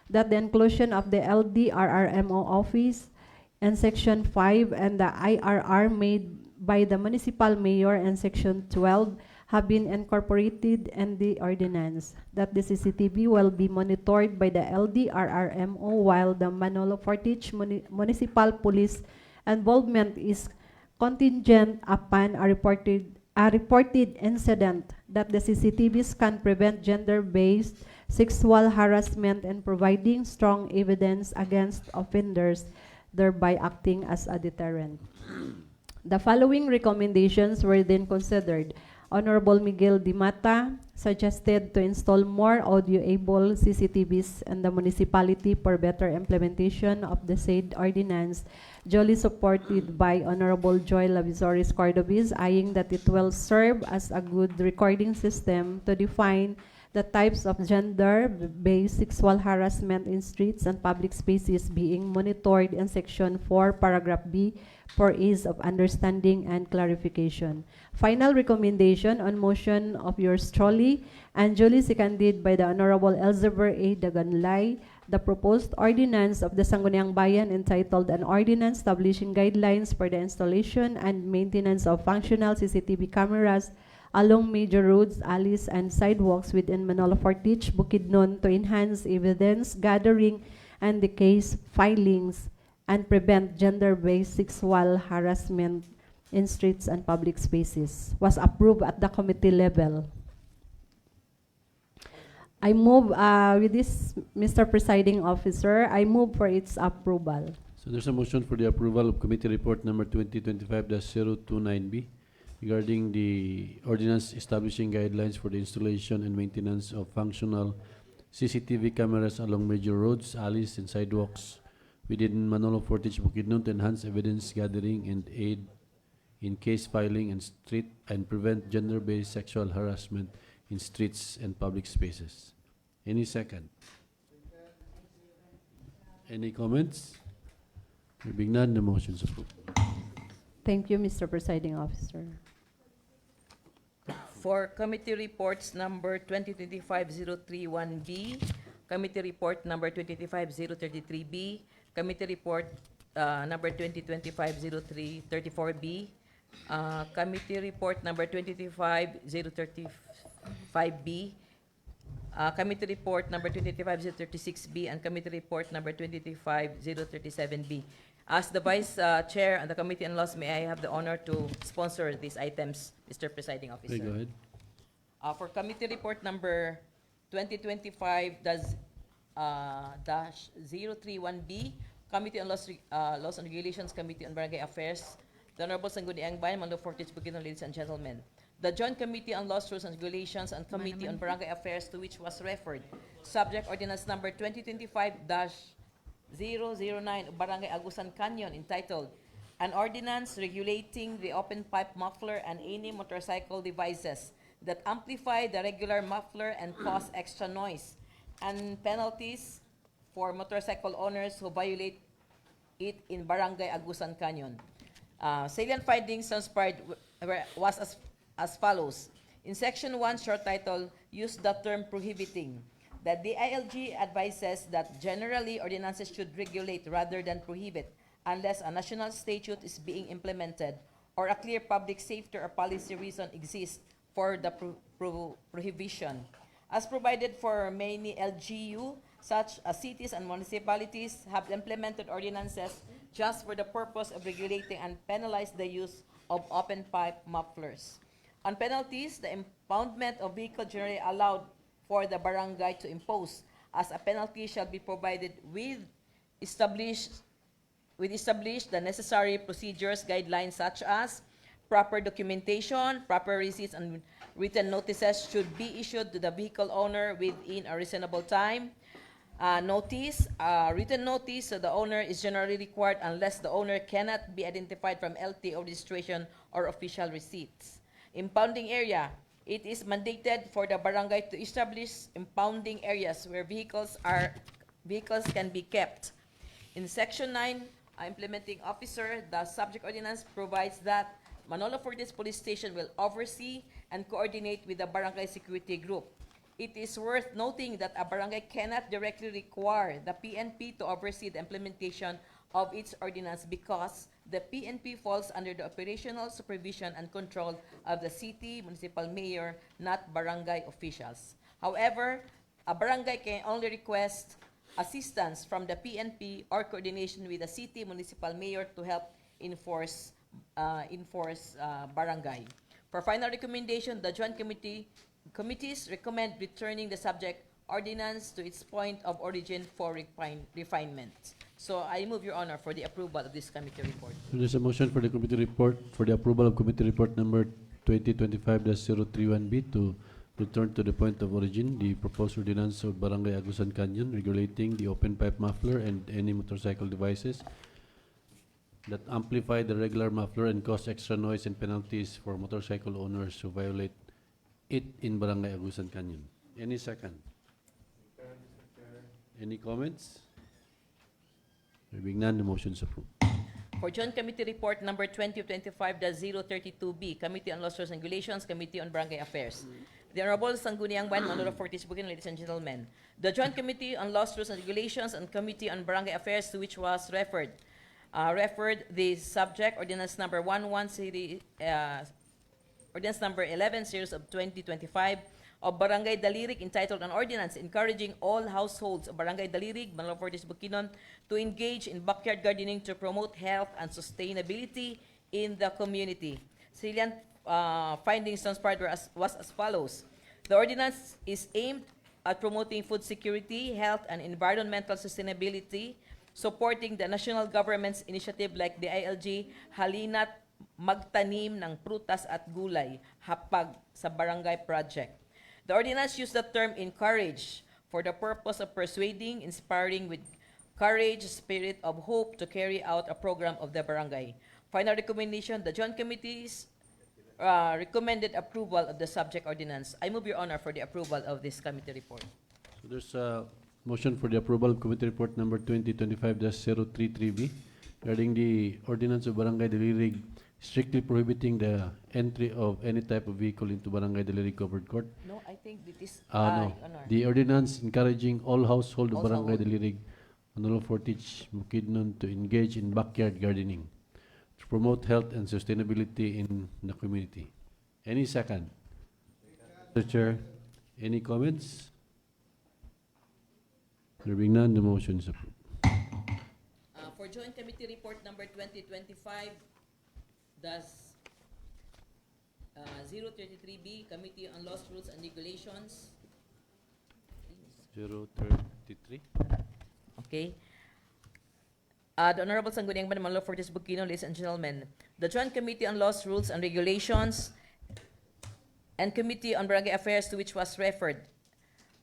that the inclusion of the LDRRMO office and Section 5 and the IRR made by the municipal mayor and Section 12 have been incorporated in the ordinance, that the CCTV will be monitored by the LDRRMO while the Manolo Fortich Municipal Police involvement is contingent upon a reported incident, that the CCTVs can prevent gender-based sexual harassment and providing strong evidence against offenders, thereby acting as a deterrent. The following recommendations were then considered. Honorable Miguel Dimata suggested to install more audio-able CCTVs in the municipality for better implementation of the said ordinance, duly supported by Honorable Joy Lavizoris Cordobes, eyeing that it will serve as a good recording system to define the types of gender-based sexual harassment in streets and public spaces being monitored in Section 4, Paragraph B, for ease of understanding and clarification. Final recommendation on motion of yours truly and duly seconded by the Honorable Elzevir A. Daganlay, the proposed ordinance of the Sangguniang Bayan entitled An Ordinance Establishing Guidelines for the Installation and Maintenance of Functional CCTV Cameras along major roads, alleys, and sidewalks within Manolo Fortich, Bukidnon to enhance evidence gathering and the case filings and prevent gender-based sexual harassment in streets and public spaces was approved at the committee level. I move with this, Mr. Presiding Officer, I move for its approval. So there's a motion for the approval of committee report number 2025-029B regarding the ordinance establishing guidelines for the installation and maintenance of functional CCTV cameras along major roads, alleys, and sidewalks within Manolo Fortich, Bukidnon to enhance evidence gathering and aid in case filing and prevent gender-based sexual harassment in streets and public spaces. Any second? Any comments? There being none, the motion is approved. Thank you, Mr. Presiding Officer. For committee reports number 2025-031B, committee report number 2025-033B, committee report number 2025-034B, committee report number 2025-035B, committee report number 2025-036B, and committee report number 2025-037B. As the Vice Chair and the Committee on Laws, may I have the honor to sponsor these items, Mr. Presiding Officer? Okay, go ahead. For committee report number 2025-031B, Committee on Laws and Regulations, Committee on Barangay Affairs, the Honorable Sangguniang Bayan, Mando Fortich, Bukidnon, ladies and gentlemen. The Joint Committee on Laws, Rules and Regulations, and Committee on Barangay Affairs, to which was referred, subject ordinance number 2025-009 of Barangay Agusan Canyon, entitled An Ordinance Regulating the Open Pipe Muffler and Any Motorcycle Devices that Amplify the Regular Muffler and Cause Extra Noise, and penalties for motorcycle owners who violate it in Barangay Agusan Canyon. Salient findings transpired was as follows. In Section 1, short title, use the term prohibiting. The DILG advises that generally ordinances should regulate rather than prohibit unless a national statute is being implemented or a clear public safety or policy reason exists for the prohibition. As provided for many LGU, such as cities and municipalities have implemented ordinances just for the purpose of regulating and penalize the use of open pipe mufflers. On penalties, the impoundment of vehicle generally allowed for the barangay to impose as a penalty shall be provided with established the necessary procedures, guidelines such as proper documentation, proper receipts, and written notices should be issued to the vehicle owner within a reasonable time. Written notice to the owner is generally required unless the owner cannot be identified from LTO registration or official receipts. Impounding area. It is mandated for the barangay to establish impounding areas where vehicles can be kept. In Section 9, implementing officer, the subject ordinance provides that Manolo Fortis Police Station will oversee and coordinate with the barangay security group. It is worth noting that a barangay cannot directly require the PNP to oversee the implementation of its ordinance because the PNP falls under the operational supervision and control of the city, municipal mayor, not barangay officials. However, a barangay can only request assistance from the PNP or coordination with the city, municipal mayor to help enforce barangay. For final recommendation, the joint committees recommend returning the subject ordinance to its point of origin for refinement. So I move, Your Honor, for the approval of this committee report. So there's a motion for the committee report, for the approval of committee report number 2025-031B to return to the point of origin, the proposed ordinance of Barangay Agusan Canyon regulating the open pipe muffler and any motorcycle devices that amplify the regular muffler and cause extra noise, and penalties for motorcycle owners who violate it in Barangay Agusan Canyon. Any second? Any comments? There being none, the motion is approved. For Joint Committee Report number 2025-032B, Committee on Laws, Rules and Regulations, Committee on Barangay Affairs. The Honorable Sangguniang Bayan, Manolo Fortis, Bukidnon, ladies and gentlemen. The Joint Committee on Laws, Rules and Regulations, and Committee on Barangay Affairs, to which was referred the subject ordinance number 11 series of 2025 of Barangay Dalirig, entitled An Ordinance Encouraging All Households of Barangay Dalirig, Manolo Fortis, Bukidnon, to engage in backyard gardening to promote health and sustainability in the community. Salient findings transpired was as follows. The ordinance is aimed at promoting food security, health, and environmental sustainability, supporting the national government's initiative like the ILG Halina't Magtanim ng Prutas at Gulay, Hapag sa Barangay Project. The ordinance used the term encourage for the purpose of persuading, inspiring with courage, spirit of hope to carry out a program of the barangay. Final recommendation, the joint committees recommended approval of the subject ordinance. I move, Your Honor, for the approval of this committee report. There's a motion for the approval of committee report number 2025-033B regarding the ordinance of Barangay Dilirig strictly prohibiting the entry of any type of vehicle into Barangay Dilirig covered court. No, I think it is, No. Your Honor. The ordinance encouraging all household of All Barangay household. Dilirig, Manolo Fortich, Bukidnon to engage in backyard gardening to promote health and sustainability in the community. Any second? Mr. Chair, any comments? There being none, the motion is approved. For Joint Committee Report number 2025, does 033B, Committee on Laws, Rules, and Regulations. 033. Okay. The Honorable Sangguniang Manalo Fortis Bukidnon, ladies and gentlemen, the Joint Committee on Laws, Rules, and Regulations and Committee on Barangay Affairs, to which was referred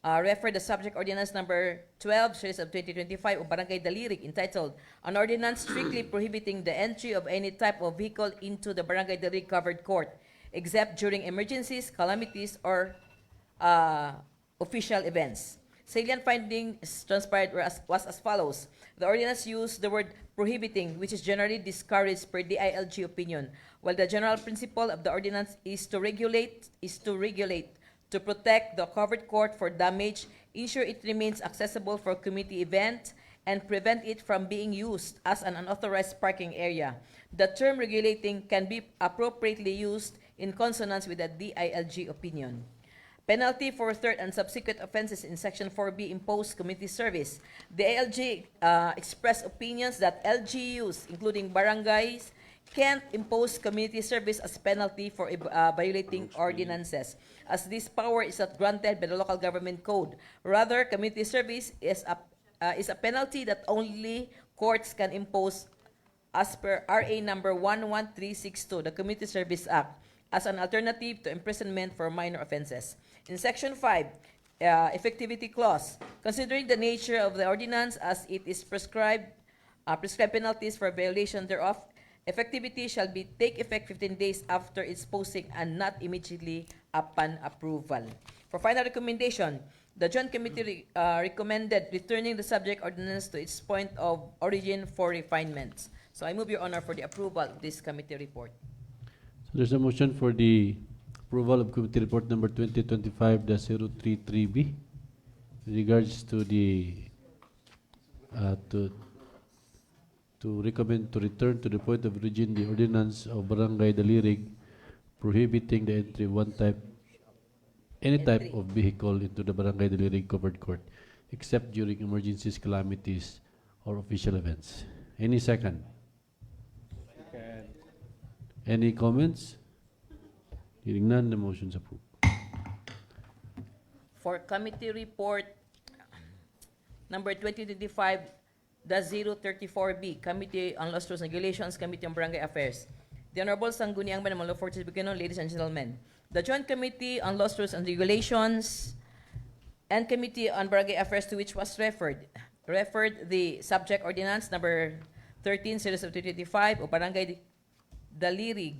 the subject ordinance number 12, series of 2025 of Barangay Dalirig, entitled An Ordinance Strictly Prohibiting the Entry of Any Type of Vehicle into the Barangay Dalirig Covered Court, except during emergencies, calamities, or official events. Salient findings transpired was as follows. The ordinance used the word prohibiting, which is generally discouraged per DILG opinion, while the general principle of the ordinance is to regulate, to protect the covered court for damage, ensure it remains accessible for community event, and prevent it from being used as an unauthorized parking area. The term regulating can be appropriately used in consonance with the DILG opinion. Penalty for third and subsequent offenses in Section 4B imposed community service. The ALG expressed opinions that LGUs, including barangays, can't impose community service as penalty for violating ordinances, as this power is not granted by the local government code. Rather, community service is a penalty that only courts can impose as per RA number 11362, the Community Service Act, as an alternative to imprisonment for minor offenses. In Section 5, effectivity clause, considering the nature of the ordinance as it is prescribed penalties for violation thereof, effectivity shall take effect 15 days after its posting and not immediately upon approval. For final recommendation, the Joint Committee recommended returning the subject ordinance to its point of origin for refinements. So I move, Your Honor, for the approval of this committee report. So there's a motion for the approval of committee report number 2025-033B with regards to the to recommend to return to the point of origin the ordinance of Barangay Dalirig prohibiting the entry of any type of vehicle into the Barangay Dalirig covered court except during emergencies, calamities, or official events. Any second? Any comments? Hearing none, the motion is approved. For committee report number 2025-034B, Committee on Laws, Rules, and Regulations, Committee on Barangay Affairs. The Honorable Sangguniang Manalo Fortis Bukidnon, ladies and gentlemen, the Joint Committee on Laws, Rules, and Regulations and Committee on Barangay Affairs, to which was referred the subject ordinance number 13, series of 2025 of Barangay Dalirig,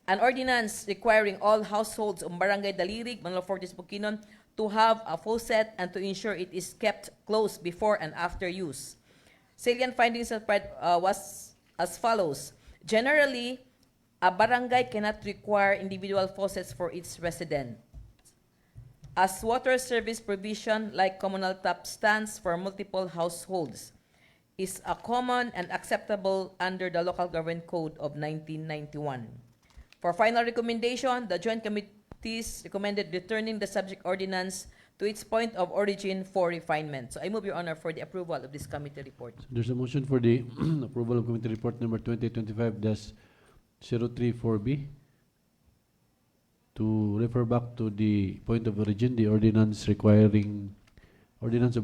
an ordinance requiring all households of Barangay Dalirig, Manalo Fortis Bukidnon, to have a faucet and to ensure it is kept closed before and after use. Salient findings was as follows. Generally, a barangay cannot require individual faucets for its residents, as water service provision, like communal tap stands for multiple households, is a common and acceptable under the Local Government Code of 1991. For final recommendation, the Joint Committees recommended returning the subject ordinance to its point of origin for refinement. So I move, Your Honor, for the approval of this committee report. So there's a motion for the approval of committee report number 2025-034B to refer back to the point of origin, the ordinance of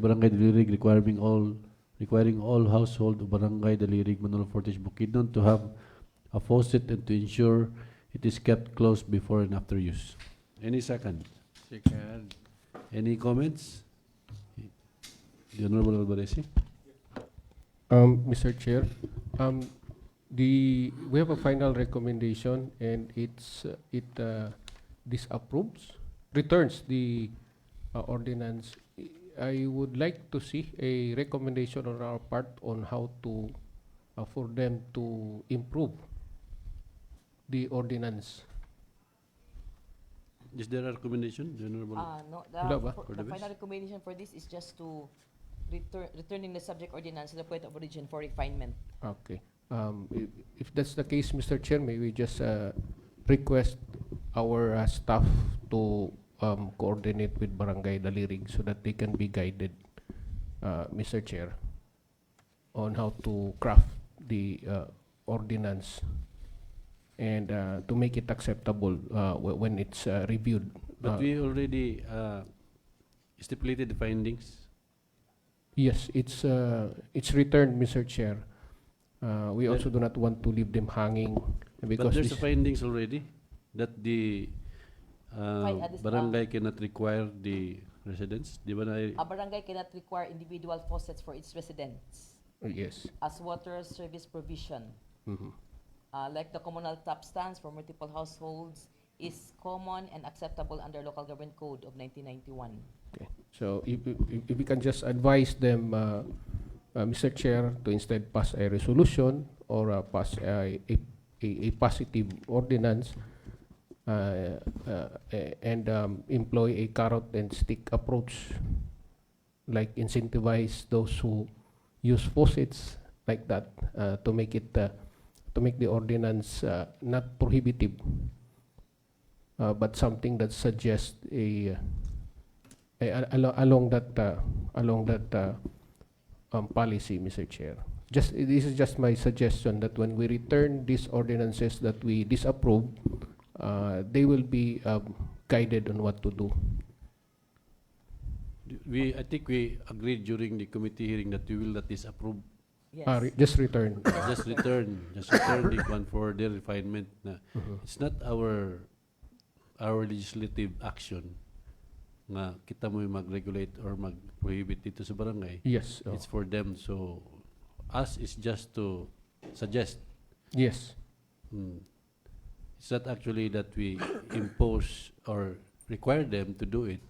Barangay Dalirig requiring all household of Barangay Dalirig, Manolo Fortis Bukidnon to have a faucet and to ensure it is kept closed before and after use. Any second? Second. Any comments? The Honorable Alvarez. Mr. Chair, we have a final recommendation, and it disapproves, returns the ordinance, I would like to see a recommendation on our part on how to, for them to improve the ordinance. Is there a recommendation, the Honorable? No, Wala ba? For the the final best? recommendation for this is just to returning the subject ordinance to the point of origin for refinement. Okay. If that's the case, Mr. Chair, may we just request our staff to coordinate with Barangay Dalirig so that they can be guided, Mr. Chair, on how to craft the ordinance and to make it acceptable when it's reviewed. But we already stipulated the findings. Yes, it's returned, Mr. Chair. We Then- also do not want to leave them hanging But because there's this, a findings already that the This, barangay cannot require the residents. Di ba na, A barangay cannot require individual faucets for its residents yes. as water service provision. Mhm. Like the communal tap stands for multiple households is common and acceptable under Local Government Code of 1991. Okay. So if we can just advise them, Mr. Chair, to instead pass a resolution or pass a positive ordinance and employ a carrot and stick approach, like incentivize those who use faucets like that to make it to make the ordinance not prohibitive, but something that suggests along that policy, Mr. Chair. This is just my suggestion that when we return these ordinances that we disapprove, they will be guided on what to do. I think we agreed during the committee hearing that we will not disapprove. Yes. Just return. Just return the one for their refinement. Na it's not our legislative action nga kita mo yung mag-regulate or mag-prohibit dito sa barangay. Yes. It's for them. So us is just to suggest. Yes. It's not actually that we impose or require them to do it.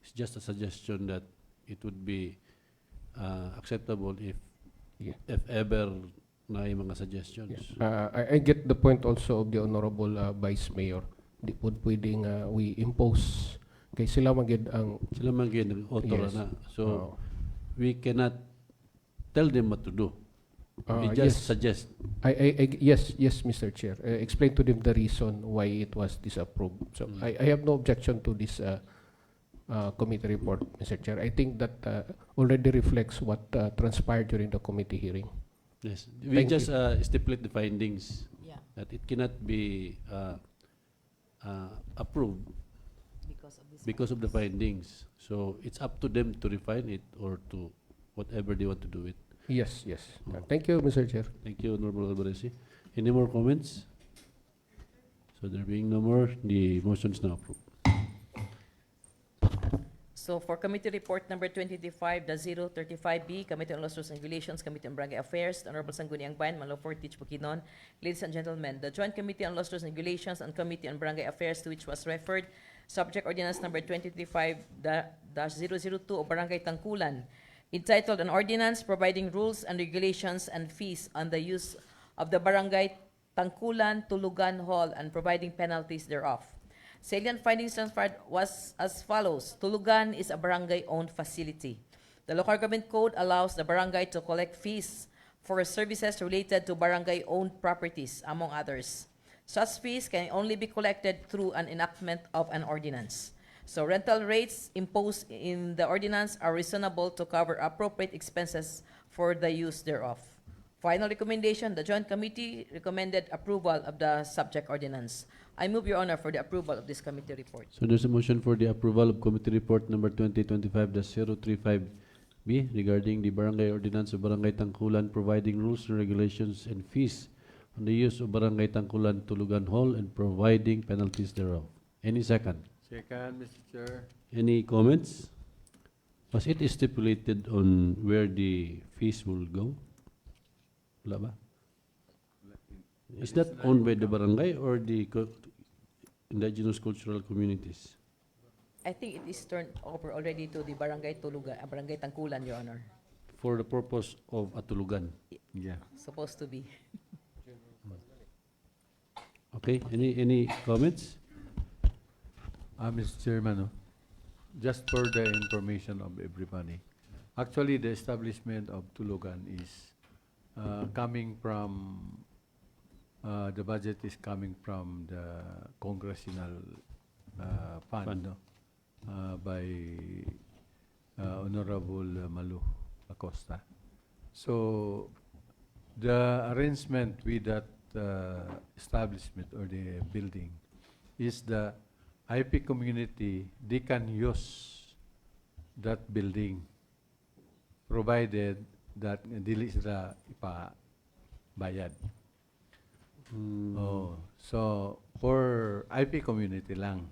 It's just a suggestion that it would be acceptable if ever na yung mga suggestions. I get the point also of the Honorable Vice Mayor. Di po pwedeng we impose kay sila magid ang Sila man gyud author Yes. na. So we cannot tell them what to do. We just suggest. yes, Mr. Chair. Explain to them the reason why it was disapproved. So I have no objection to this committee report, Mr. Chair. I think that already reflects what transpired during the committee hearing. Yes. We Thank just stipulate the findings Yeah, that it cannot be approved because of the findings. So it's up to them to refine it or to whatever they want to do it. Yes. Thank you, Mr. Chair. Thank you, Honorable Alvarez. Any more comments? So there being no more, the motion is now approved. So for committee report number 2025-035B, Committee on Laws, Rules and Regulations, Committee on Barangay Affairs, the Honorable Sangguniang Bayan, Manlo Fortich, Bukidnon. Ladies and gentlemen, the Joint Committee on Laws, Rules and Regulations and Committee on Barangay Affairs, to which was referred, subject ordinance number 2025-002 of Barangay Tangkulan, entitled An Ordinance Providing Rules and Regulations and Fees on the Use of the Barangay Tangkulan Tulugan Hall and providing penalties thereof. Salient findings transferred was as follows. Tulugan is a barangay-owned facility. The local government code allows the barangay to collect fees for services related to barangay-owned properties, among others. Such fees can only be collected through an enactment of an ordinance. So rental rates imposed in the ordinance are reasonable to cover appropriate expenses for the use thereof. Final recommendation, the Joint Committee recommended approval of the subject ordinance. I move, Your Honor, for the approval of this committee report. So there's a motion for the approval of committee report number 2025-035B regarding the barangay ordinance of Barangay Tangkulan providing rules and regulations and fees on the use of Barangay Tangkulan Tulugan Hall and providing penalties thereof. Any second? Second, Mr. Chair. Any comments? Was it stipulated on where the fees will go? Wala ba? Is that owned by the barangay or the indigenous cultural communities? I think it is turned over already to the Barangay Tulugan, Barangay Tangkulan, Your Honor. For the purpose of Atulugan. Yeah. Supposed to be. Okay, any comments? Mr. Chairman, just for the information of everybody, actually the establishment of Tulugan is coming from, the budget is coming from the congressional fund, Fund. no? By Honorable Malu Acosta. So the arrangement with that establishment or the building is the IP community, they can use that building provided that dili sila ipabayad. Oh, so for IP community lang.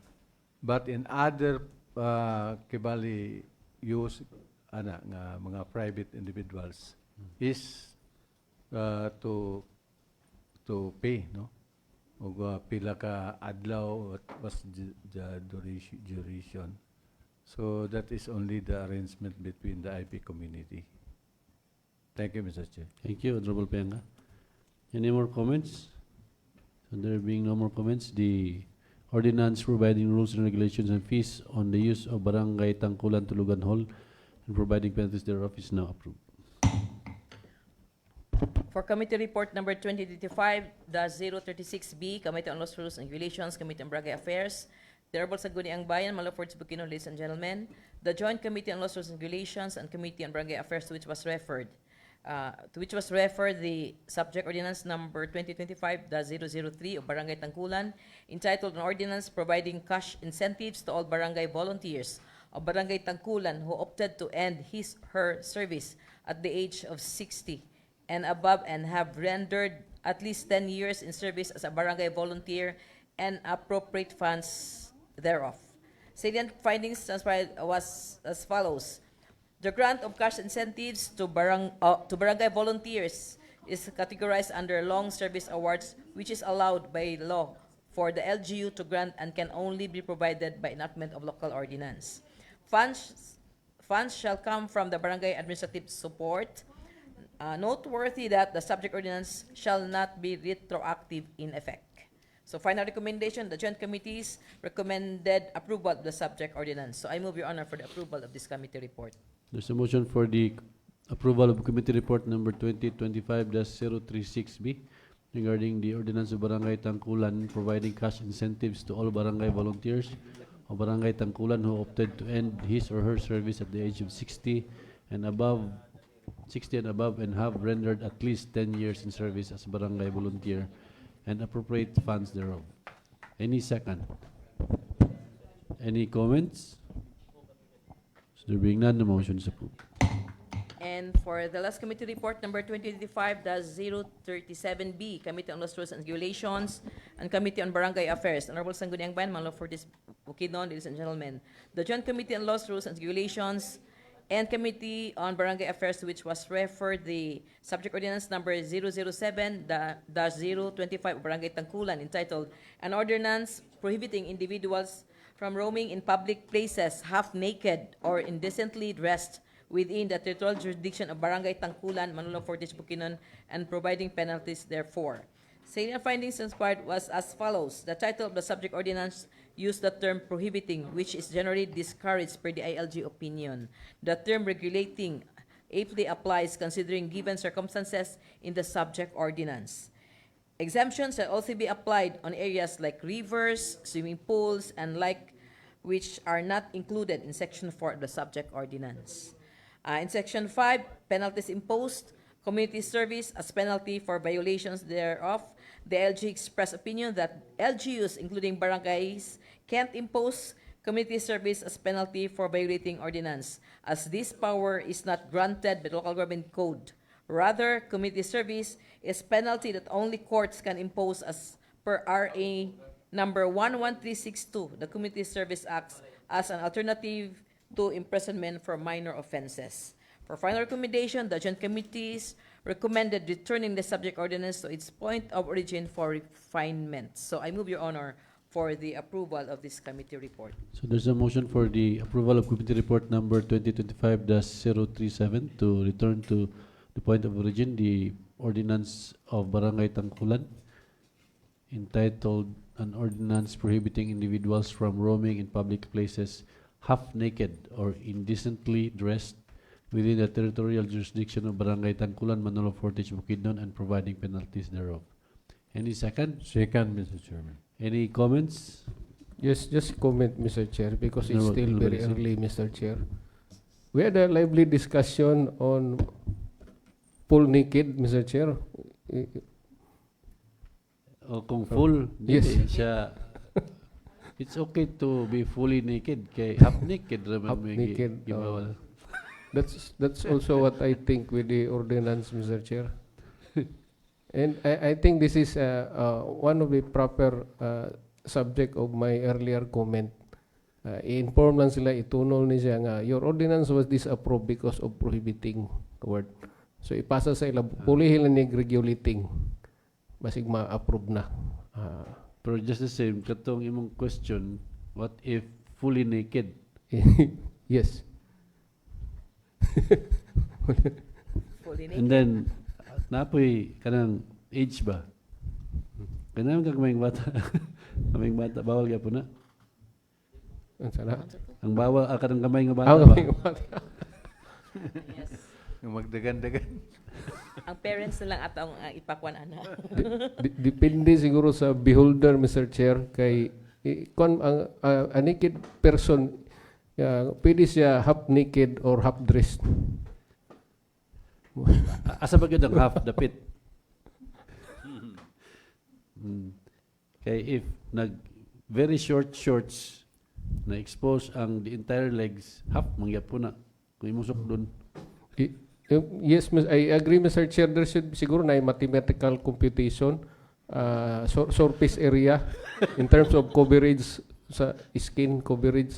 But in other kibali use nga mga private individuals is to pay, no? O pila ka adlaw, what was the duration. So that is only the arrangement between the IP community. Thank you, Mr. Chair. Thank you, Honorable Penga. Any more comments? So there being no more comments, the ordinance providing rules and regulations and fees on the use of Barangay Tangkulan Tulugan Hall and providing penalties thereof is now approved. For Committee Report Number 2025-036B, Committee on Laws, Rules, and Regulations, Committee on Barangay Affairs, the Honorable Sangguniang Bayan, Malaportes Bukidnon, ladies and gentlemen, the Joint Committee on Laws, Rules, and Regulations, and Committee on Barangay Affairs, to which was referred the subject ordinance number 2025-003 of Barangay Tangkulan, entitled an ordinance providing cash incentives to all barangay volunteers of Barangay Tangkulan who opted to end his/her service at the age of 60 and above and have rendered at least 10 years in service as a barangay volunteer and appropriate funds thereof. Salient findings transpired was as follows. The grant of cash incentives to barangay volunteers is categorized under long service awards, which is allowed by law for the LGU to grant and can only be provided by enactment of local ordinance. Funds shall come from the barangay administrative support. Noteworthy that the subject ordinance shall not be retroactive in effect. So final recommendation, the joint committees recommended approval of the subject ordinance. So I move, Your Honor, for the approval of this committee report. There's a motion for the approval of Committee Report number 2025-036B regarding the ordinance of Barangay Tangkulan providing cash incentives to all barangay volunteers of Barangay Tangkulan who opted to end his or her service at the age of 60 and above and have rendered at least 10 years in service as a barangay volunteer and appropriate funds thereof. Any second? Any comments? So there being none, the motion is approved. And for the last committee report, number 2025-037B, Committee on Laws, Rules, and Regulations, and Committee on Barangay Affairs. Honorable Sangguniang Bayan, Malaportes Bukidnon, ladies and gentlemen. The Joint Committee on Laws, Rules, and Regulations, and Committee on Barangay Affairs, to which was referred the subject ordinance number 007-025 of Barangay Tangkulan, entitled An Ordinance Prohibiting Individuals from Roaming in Public Places Half-Naked or Indecently Dressed within the territorial jurisdiction of Barangay Tangkulan, Manolo-Fortis, Bukidnon, and providing penalties therefore. Salient findings transpired was as follows. The title of the subject ordinance used the term prohibiting, which is generally discouraged per the ILG opinion. The term regulating aptly applies considering given circumstances in the subject ordinance. Exemptions shall also be applied on areas like rivers, swimming pools, and like, which are not included in Section 4 of the subject ordinance. In Section 5, penalties imposed, community service as penalty for violations thereof. The LG expressed opinion that LGUs, including barangays, can't impose community service as penalty for violating ordinance, as this power is not granted by the local government code. Rather, community service is penalty that only courts can impose as per RA number 11362, the Community Service Act, as an alternative to imprisonment for minor offenses. For final recommendation, the joint committees recommended returning the subject ordinance to its point of origin for refinement. So I move, Your Honor, for the approval of this committee report. So there's a motion for the approval of committee report number 2025-037 to return to the point of origin, the ordinance of Barangay Tangkulan, entitled an ordinance prohibiting individuals from roaming in public places half naked or indecently dressed within the territorial jurisdiction of Barangay Tangkulan, Manolo Fortich, Bukidnon, and providing penalties thereof. Any second? Second, Mr. Chairman. Any comments? Yes, just comment, Mr. Chair, because it's Honorable- still very Honorable early, Mr. Chair. We had a lively discussion on full naked, Mr. Chair. O kung full, Yes. dili siya. It's okay to be fully naked. Kay half naked raman Half may naked, gibawal. That's also what I think with the ordinance, Mr. Chair. And I think this is one of the proper subject of my earlier comment. I-inform lang sila, itunol ni siya nga, your ordinance was disapproved because of prohibiting word. So ipasa sa ila, pulihin lang ni regulating. Basig ma-approve na. Pero just the same, katong imong question, what if fully naked? Yes. Fully And naked. then, napoy kanang age ba? Kanang kamayng bata. Kamayng bata, bawal ka po na. Ang sana. Ang bawal, kanang kamay nga bata Ah, ba? kamay nga bata. Yes. Yung magdagan-dagan. Ang parents na lang at ang ipakwan ana. Depende siguro sa beholder, Mr. Chair, kay kung ang a naked person, pwede siya half naked or half dressed. Asa ba gyud ang half dapit? Kay if nag very short shorts na expose ang the entire legs, half mangyap po na. Kung imusok dun. Yes, I agree, Mr. Chair. There should siguro na mathematical computation, surface area in terms of coverage sa skin coverage.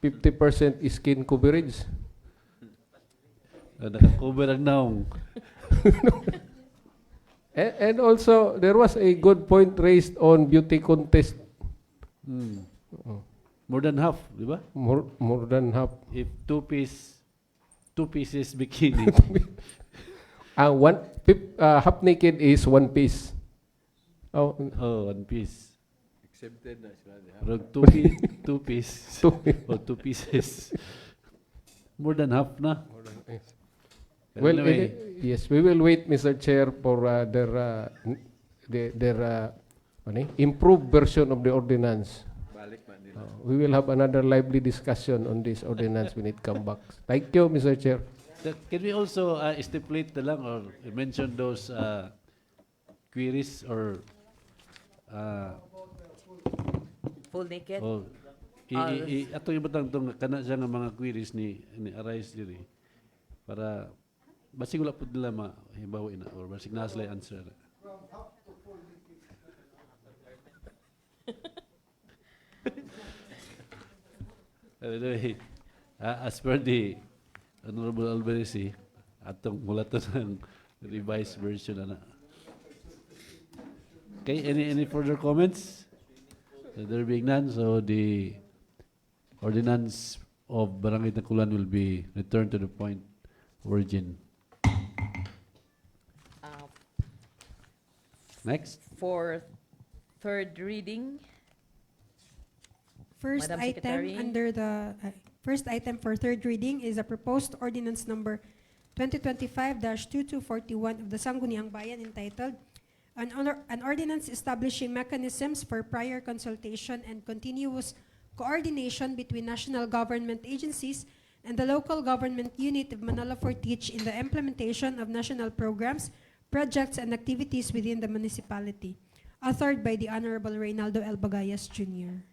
50% skin coverage. Naka-cover ang naong. And also, there was a good point raised on beauty contest. More than half, di ba? More than half. If two pieces bikini. Half naked is one piece. Oh, Oh, one piece. Accepted na sila. Pero two piece. Two O two pieces. More than half na. But well, anyway, yes, we will wait, Mr. Chair, for their improved version of the ordinance. Balik man nila. We will have another lively discussion on this ordinance when it comes back. Thank you, Mr. Chair. can we also stipulate na lang or mention those queries or Full naked. oh, ato ibatang tong kana siya nga mga queries ni arise diri para basig wala pud nila mahibaw ina or basig na sila answer. Anyway, as per the Honorable Alberesi, atong mulaton ng revised version na. Okay, any further comments? So there being none, so the ordinance of Barangay Tangkulan will be returned to the point of origin. Next. For third reading, First Madam item Secretary. under the first item for third reading is a proposed ordinance number 2025-2241 of the Sangguniang Bayan entitled an ordinance establishing mechanisms for prior consultation and continuous coordination between national government agencies and the local government unit of Manolo Fortich in the implementation of national programs, projects, and activities within the municipality, authored by the Honorable Reynaldo L. Bagayas Jr.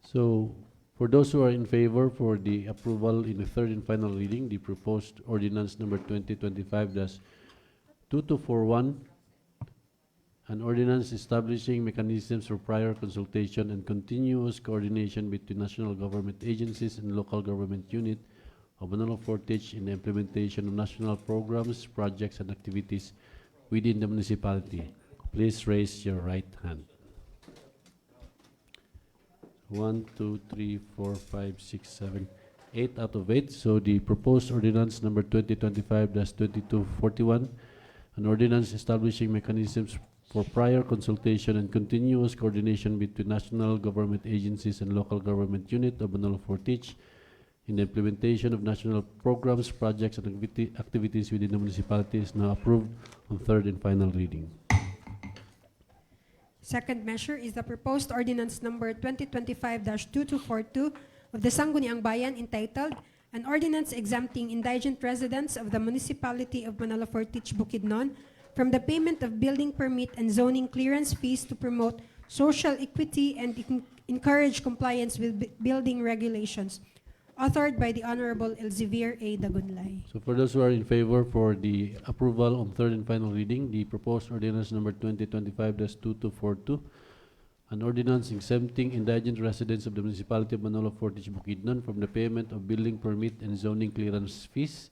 So, for those who are in favor for the approval in the third and final reading, the proposed ordinance number 2025-2241, an ordinance establishing mechanisms for prior consultation and continuous coordination between national government agencies and local government unit of Manolo Fortich in the implementation of national programs, projects, and activities within the municipality. Please raise your right hand. 1, 2, 3, 4, 5, 6, 7, 8 out of 8. So the proposed ordinance number 2025-2241, an ordinance establishing mechanisms for prior consultation and continuous coordination between national government agencies and local government unit of Manolo Fortich in the implementation of national programs, projects, and activities within the municipality is now approved on third and final reading. Second measure is the proposed ordinance number 2025-2242 of the Sangguniang Bayan entitled An Ordinance Exempting Indigent Residents of the Municipality of Manolo Fortich, Bukidnon from the payment of building permit and zoning clearance fees to promote social equity and encourage compliance with building regulations, authored by the Honorable Elzevir A. Dagunlay. So for those who are in favor for the approval on third and final reading, the proposed ordinance number 2025-2242, an ordinance exempting indigent residents of the municipality of Manolo Fortich, Bukidnon from the payment of building permit and zoning clearance fees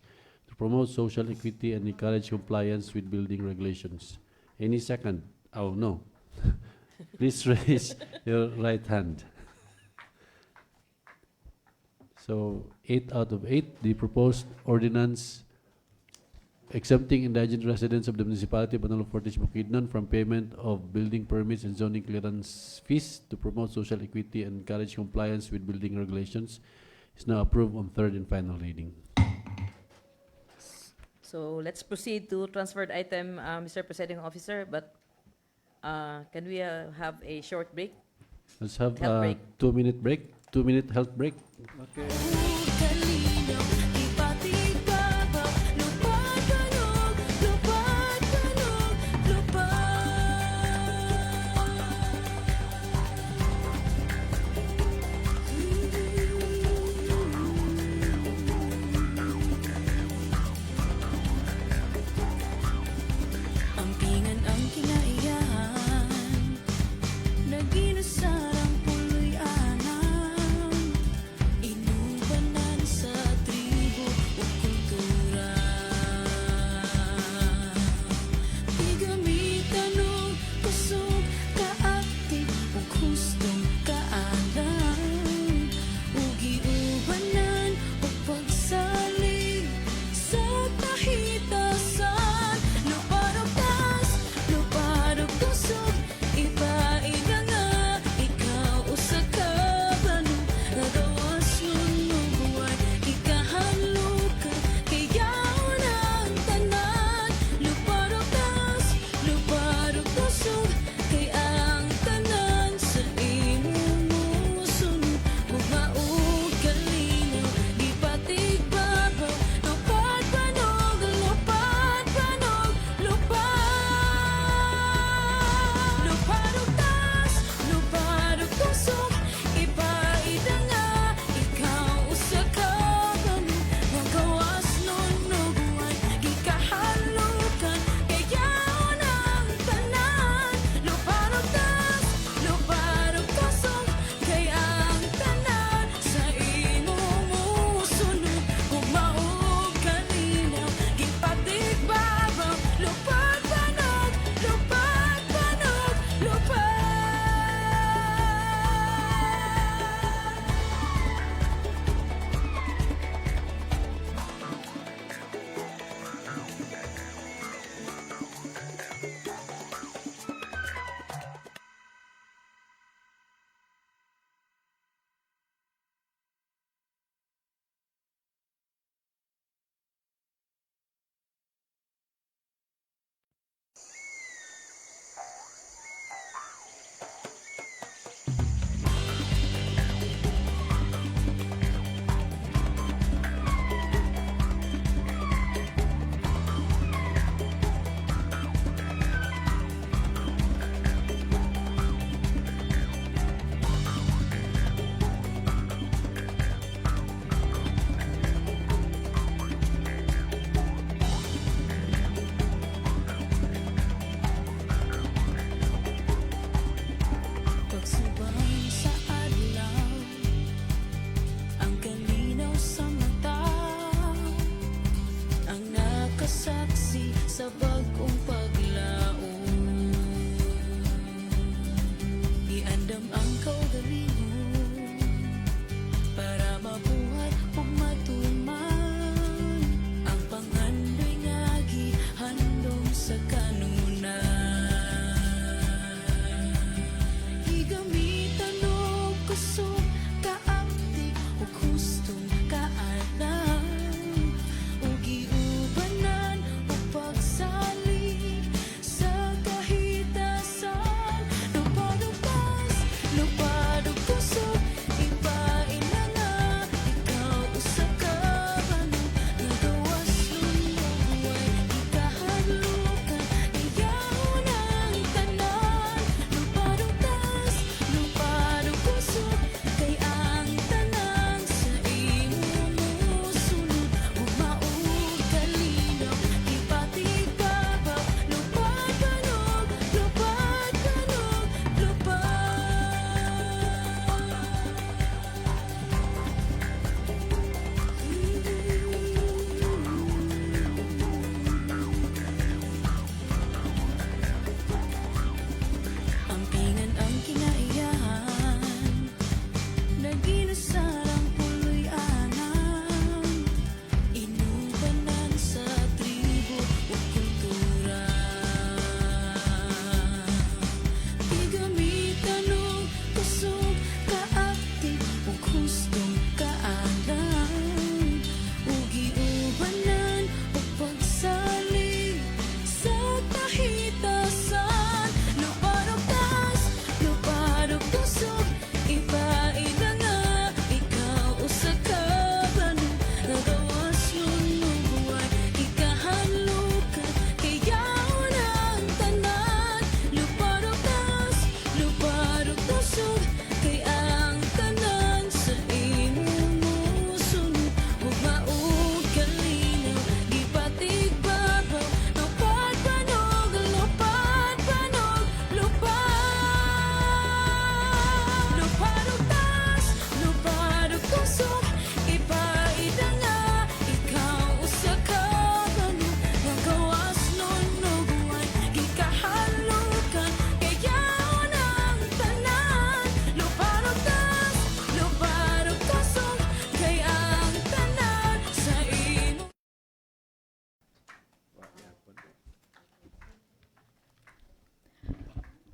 to promote social equity and encourage compliance with building regulations. Any second? Oh, no. Please raise your right hand. So 8 out of 8, the proposed ordinance exempting indigent residents of the municipality of Manolo Fortich, Bukidnon from payment of building permits and zoning clearance fees to promote social equity and encourage compliance with building regulations is now approved on third and final reading. So let's proceed to transferred item, Mr. Presiding Officer, but can we have a short break? Let's have Health a break. 2-minute break, 2-minute health break. Ang pingan ang kinaiyahan, naginasarang puloy anang, inuban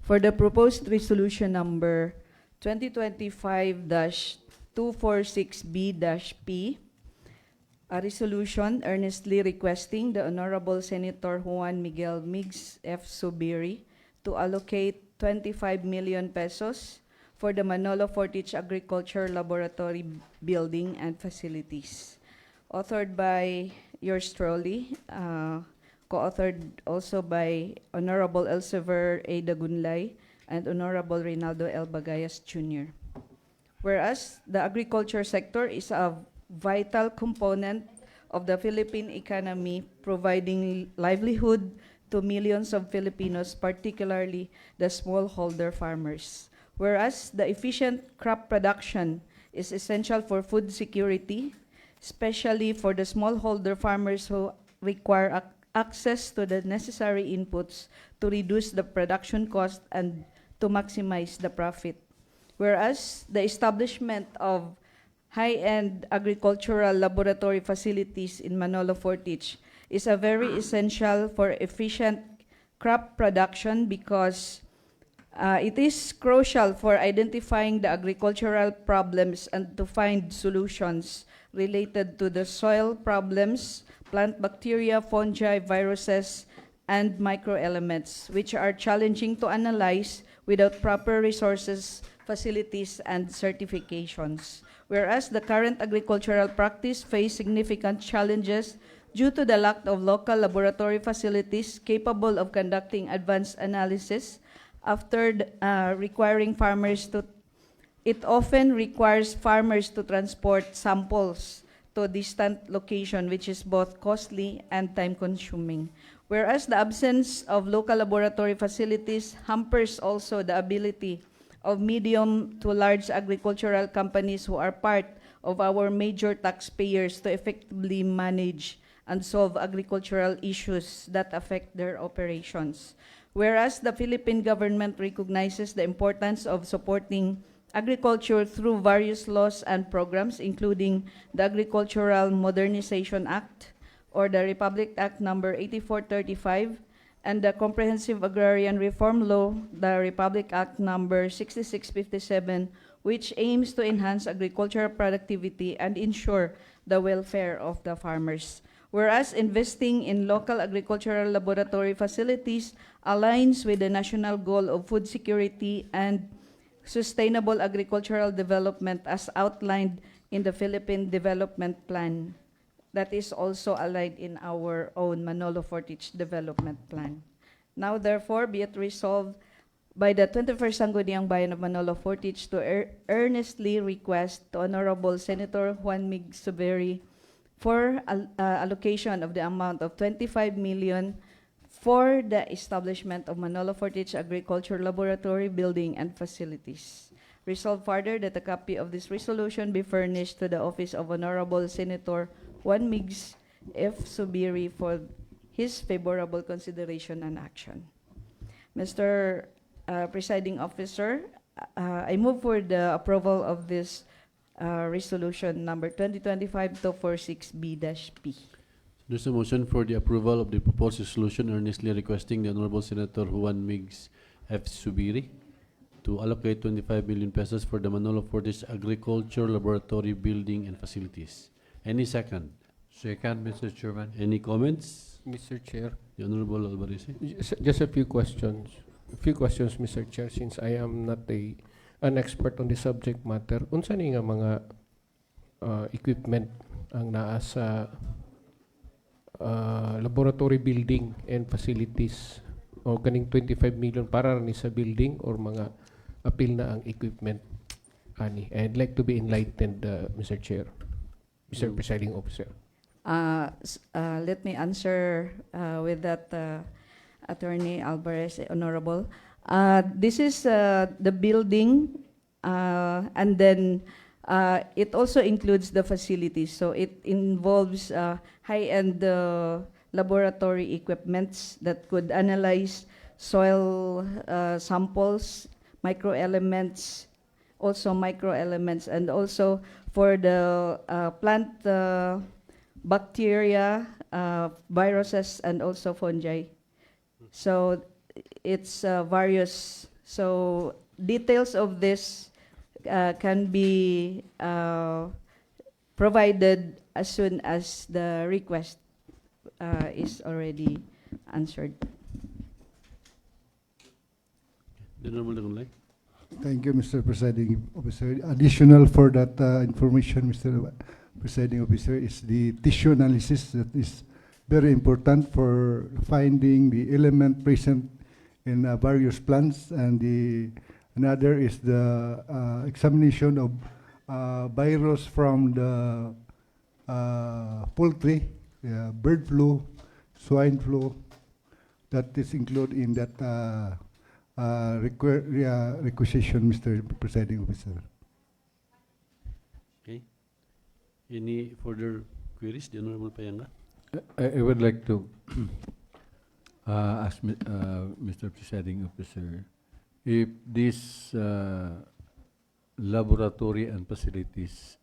For the proposed resolution number 2025-246B-P, a resolution earnestly requesting the Honorable Senator Juan Miguel Migs F. Subiri to allocate 25 million pesos for the Manolo Fortich Agriculture Laboratory building and facilities. Authored by yours truly, co-authored also by Honorable Elsevier A. Dagunlay and Honorable Reynaldo L. Bagayas Jr. Whereas the agriculture sector is a vital component of the Philippine economy, providing livelihood to millions of Filipinos, particularly the smallholder farmers. Whereas the efficient crop production is essential for food security, especially for the smallholder farmers who require access to the necessary inputs to reduce the production cost and to maximize the profit. Whereas the establishment of high-end agricultural laboratory facilities in Manolo Fortich is a very essential for efficient crop production because it is crucial for identifying the agricultural problems and to find solutions related to the soil problems, plant bacteria, fungi, viruses, and microelements, which are challenging to analyze without proper resources, facilities, and certifications. Whereas the current agricultural practice face significant challenges due to the lack of local laboratory facilities capable of conducting advanced analysis after requiring farmers to, it often requires farmers to transport samples to a distant location, which is both costly and time-consuming. Whereas the absence of local laboratory facilities hampers also the ability of medium to large agricultural companies who are part of our major taxpayers to effectively manage and solve agricultural issues that affect their operations. Whereas the Philippine government recognizes the importance of supporting agriculture through various laws and programs, including the Agricultural Modernization Act, or the Republic Act number 8435, and the Comprehensive Agrarian Reform Law, the Republic Act number 6657, which aims to enhance agricultural productivity and ensure the welfare of the farmers. Whereas investing in local agricultural laboratory facilities aligns with the national goal of food security and sustainable agricultural development as outlined in the Philippine Development Plan. That is also aligned in our own Manolo Fortich Development Plan. Now, therefore, be it resolved by the 21st Sangguniang Bayan of Manolo Fortich to earnestly request to Honorable Senator Juan Mig Subiri for allocation of the amount of 25 million for the establishment of Manolo Fortich Agriculture Laboratory building and facilities. Resolved further that a copy of this resolution be furnished to the office of Honorable Senator Juan Migs F. Subiri for his favorable consideration and action. Mr. Presiding Officer, I move for the approval of this resolution number 2025-246B-P. There's a motion for the approval of the proposed resolution earnestly requesting the Honorable Senator Juan Migs F. Subiri to allocate 25 million pesos for the Manolo Fortich Agriculture Laboratory building and facilities. Any second? Second, Mr. Chairman. Any comments? Mr. Chair, The Honorable Alvarez. just a few questions. A few questions, Mr. Chair, since I am not an expert on the subject matter. Unsa ni nga mga equipment ang naa sa laboratory building and facilities o kaning 25 million para ni sa building or mga apil na ang equipment ani? I'd like to be enlightened, Mr. Chair, Mr. Presiding Officer. Let me answer with that, Attorney Alvarez, Honorable. This is the building, and then it also includes the facilities. So it involves high-end laboratory equipments that could analyze soil samples, microelements, and also for the plant bacteria, viruses, and also fungi. So it's various So details of this can be provided as soon as the request is already answered. The Honorable Nagunlay. Thank you, Mr. Presiding Officer. Additional for that information, Mr. Presiding Officer, is the tissue analysis that is very important for finding the element present in various plants, and another is the examination of virus from the poultry, bird flu, swine flu, that is included in that requisition, Mr. Presiding Officer. Okay. Any further queries, the Honorable Payanga? I would like to ask Mr. Presiding Officer if this laboratory and facilities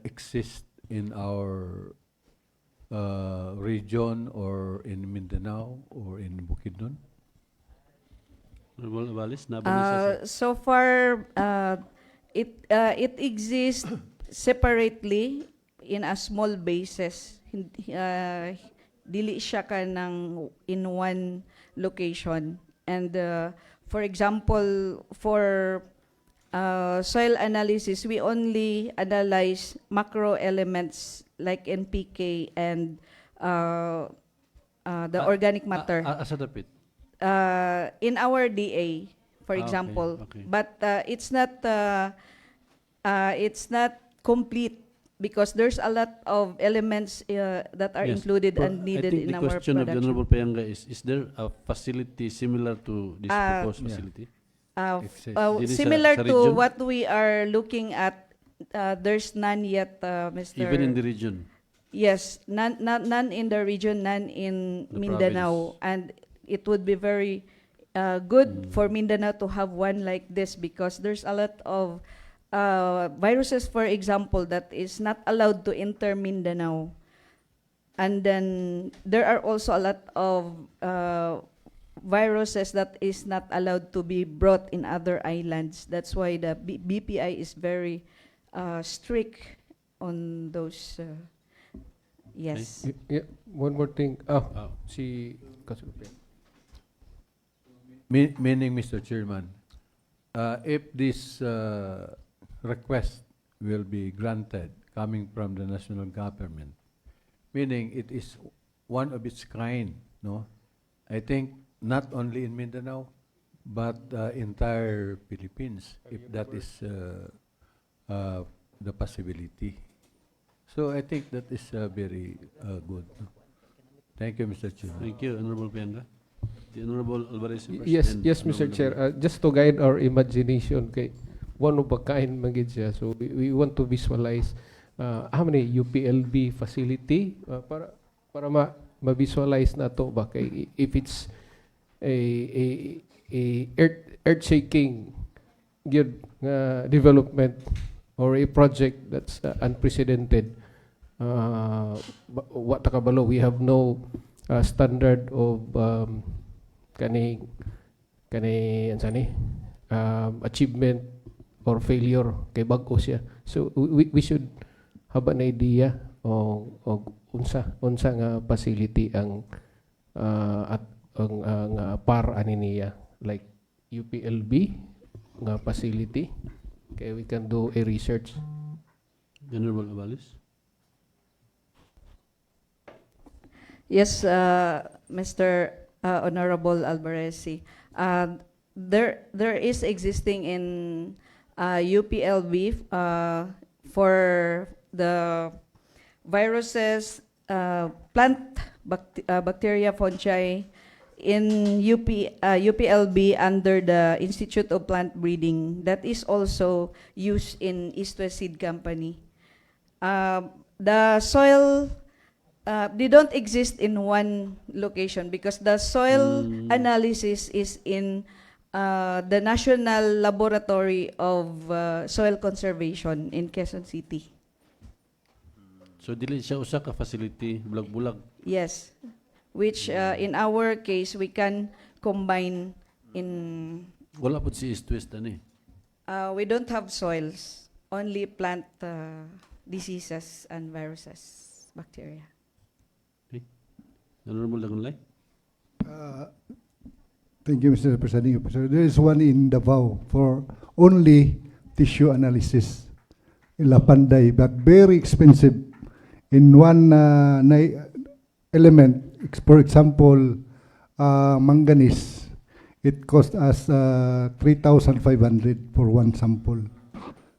exist in our region or in Mindanao or in Bukidnon? Honorable Abalis, nabanisa So far, it exists separately in a small basis. Dili siya ka ng in one location. And for example, for soil analysis, we only analyze macro elements like NPK and the organic matter. Asa dapit? In our DA, for example. Okay. But it's not complete because there's a lot of elements that are Yes, included but and needed I think in the our question of the production. Honorable Payanga is there a facility similar to this proposed Yeah. facility? Exists. Dili sa- Similar sa to region? what we are looking at, there's none yet, Mr. Even in the region? Yes, none in the region, none in The Mindanao, and it would be very good for Mindanao to have one like this because there's a lot of viruses, for example, that is not allowed to enter Mindanao, and then there are also a lot of viruses that is not allowed to be brought in other islands. That's why the BPI is very strict on those. Yes. Yeah, one more thing. Oh. Si Kasupin. Meaning, Mr. Chairman, if this request will be granted coming from the national government, meaning it is one of its kind, no? I think not only in Mindanao, but entire Philippines, if that is the possibility. So I think that is very good. Thank you, Mr. Chairman. Thank you, Honorable Payanga. The Honorable Alvarez. first, Yes, and yes, Mr. Honorable Chair. Just to guide our imagination, kay one of a kind magid siya. So we want to visualize how many UPLB facility para ma-visualize na to ba kay if it's a earth shaking good development or a project that's unprecedented. What takabalo, we have no standard of achievement or failure kay bag-o siya. So we should have an idea o unsa nga facility ang at ang par ani niya, like UPLB nga facility kay we can do a research. The Honorable Abalis. Yes, Mr. Honorable Alvarez. There is existing in UPLB for the viruses, plant bacteria, fungi in UPLB under the Institute of Plant Breeding. That is also used in East West Seed Company. The soil, they don't exist in one location because the soil analysis is in the National Laboratory of Soil Conservation in Quezon City. So dili siya usa ka facility bulag-bulag. Yes, which in our case we can combine in Wala po si East West ani. we don't have soils, only plant diseases and viruses, bacteria. Honorable Dagunlay. Uh, Thank you, Mr. Presiding Officer. There is one in Davao for only tissue analysis in Lapanday, but very expensive. In one element, for example, manganese, it cost us 3,500 for one sample.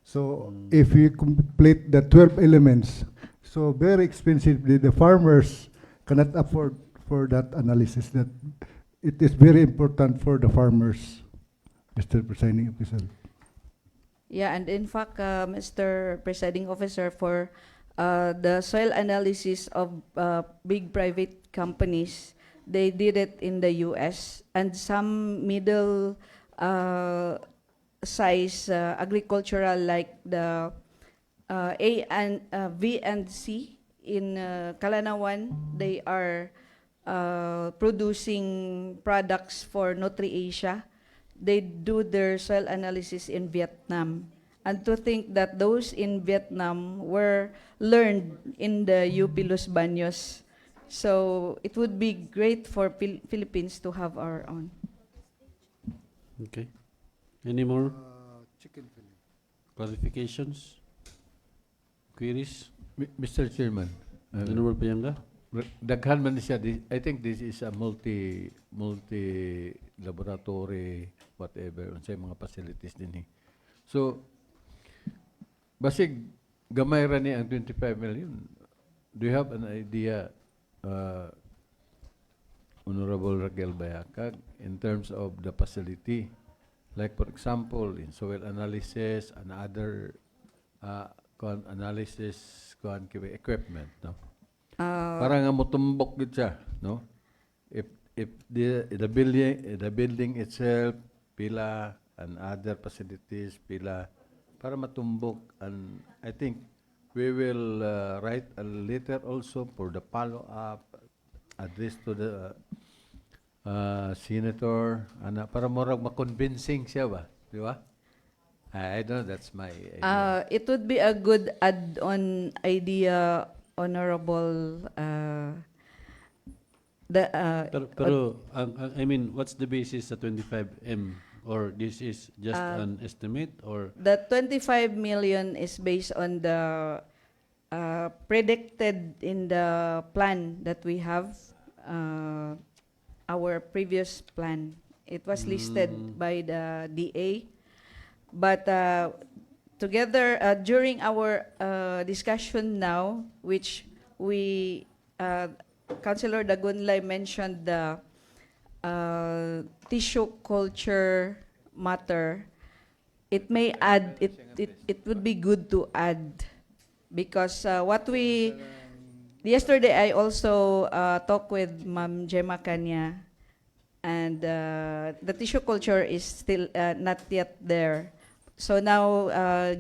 So if you complete the 12 elements, so very expensive. The farmers cannot afford for that analysis. That it is very important for the farmers, Mr. Presiding Officer. Yeah, and in fact, Mr. Presiding Officer, for the soil analysis of big private companies, they did it in the US, and some middle size agricultural like the A and V and C in Kalanawan, they are producing products for NutriAsia. They do their soil analysis in Vietnam. And to think that those in Vietnam were learned in the UP Los Baños. So it would be great for Philippines to have our own. Okay. Any more Chicken fillet. clarifications? Queries? Mr. Chairman, Honorable Payanga? daghan man siya. I think this is a multi laboratory whatever unsay mga facilities din. So basig gamay ra ni ang 25 million. Do you have an idea, Honorable Raquel Bayakag, in terms of the facility? Like for example, in soil analysis and other analysis equipment, no? Para nga motumbok gid siya, no? If the building itself pila and other facilities pila para matumbok, and I think we will write a letter also for the follow up address to the senator ana para morag ma-convincing siya ba, di ba? I don't know, that's my idea. It would be a good add-on idea, Honorable Pero I mean, what's the basis sa 25M? Or this is just an estimate? Or the 25 million is based on the predicted in the plan that we have, our previous plan. It was listed by the DA. But together, during our discussion now, which we, Councilor Dagunlay mentioned the tissue culture matter, it may add, it would be good to add, because what we, yesterday I also talked with Ma'am Gemma Kanya, and the tissue culture is still not yet there. So now,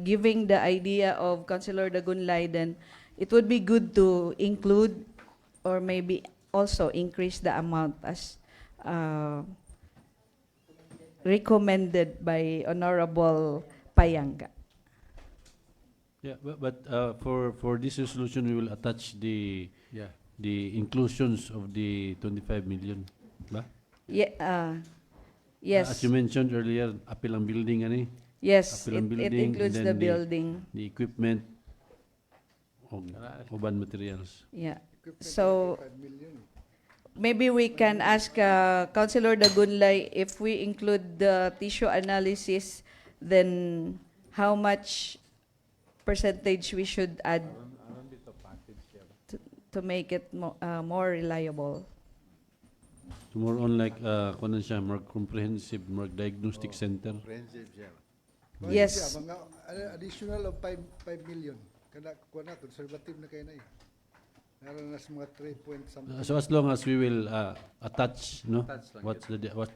giving the idea of Councilor Dagunlay, then it would be good to include or maybe also increase the amount as recommended by Honorable Payanga. yeah, but for this resolution, we will attach the inclusions of the 25 million, ba? Yeah, yes. As you mentioned earlier, apil ang building ani. Yes, Apil ang it building, includes and the then building. the equipment, uban materials. Yeah. So maybe we can ask Councilor Dagunlay if we include the tissue analysis, then how much percentage we should add to make it more reliable. So more on like, kunan siya, more comprehensive, more diagnostic center. Yes. Mga additional of 5 million. Kada kuha na, conservative na kayo na eh. Naroon na sa mga 3 point something. So as long as we will attach, no, what's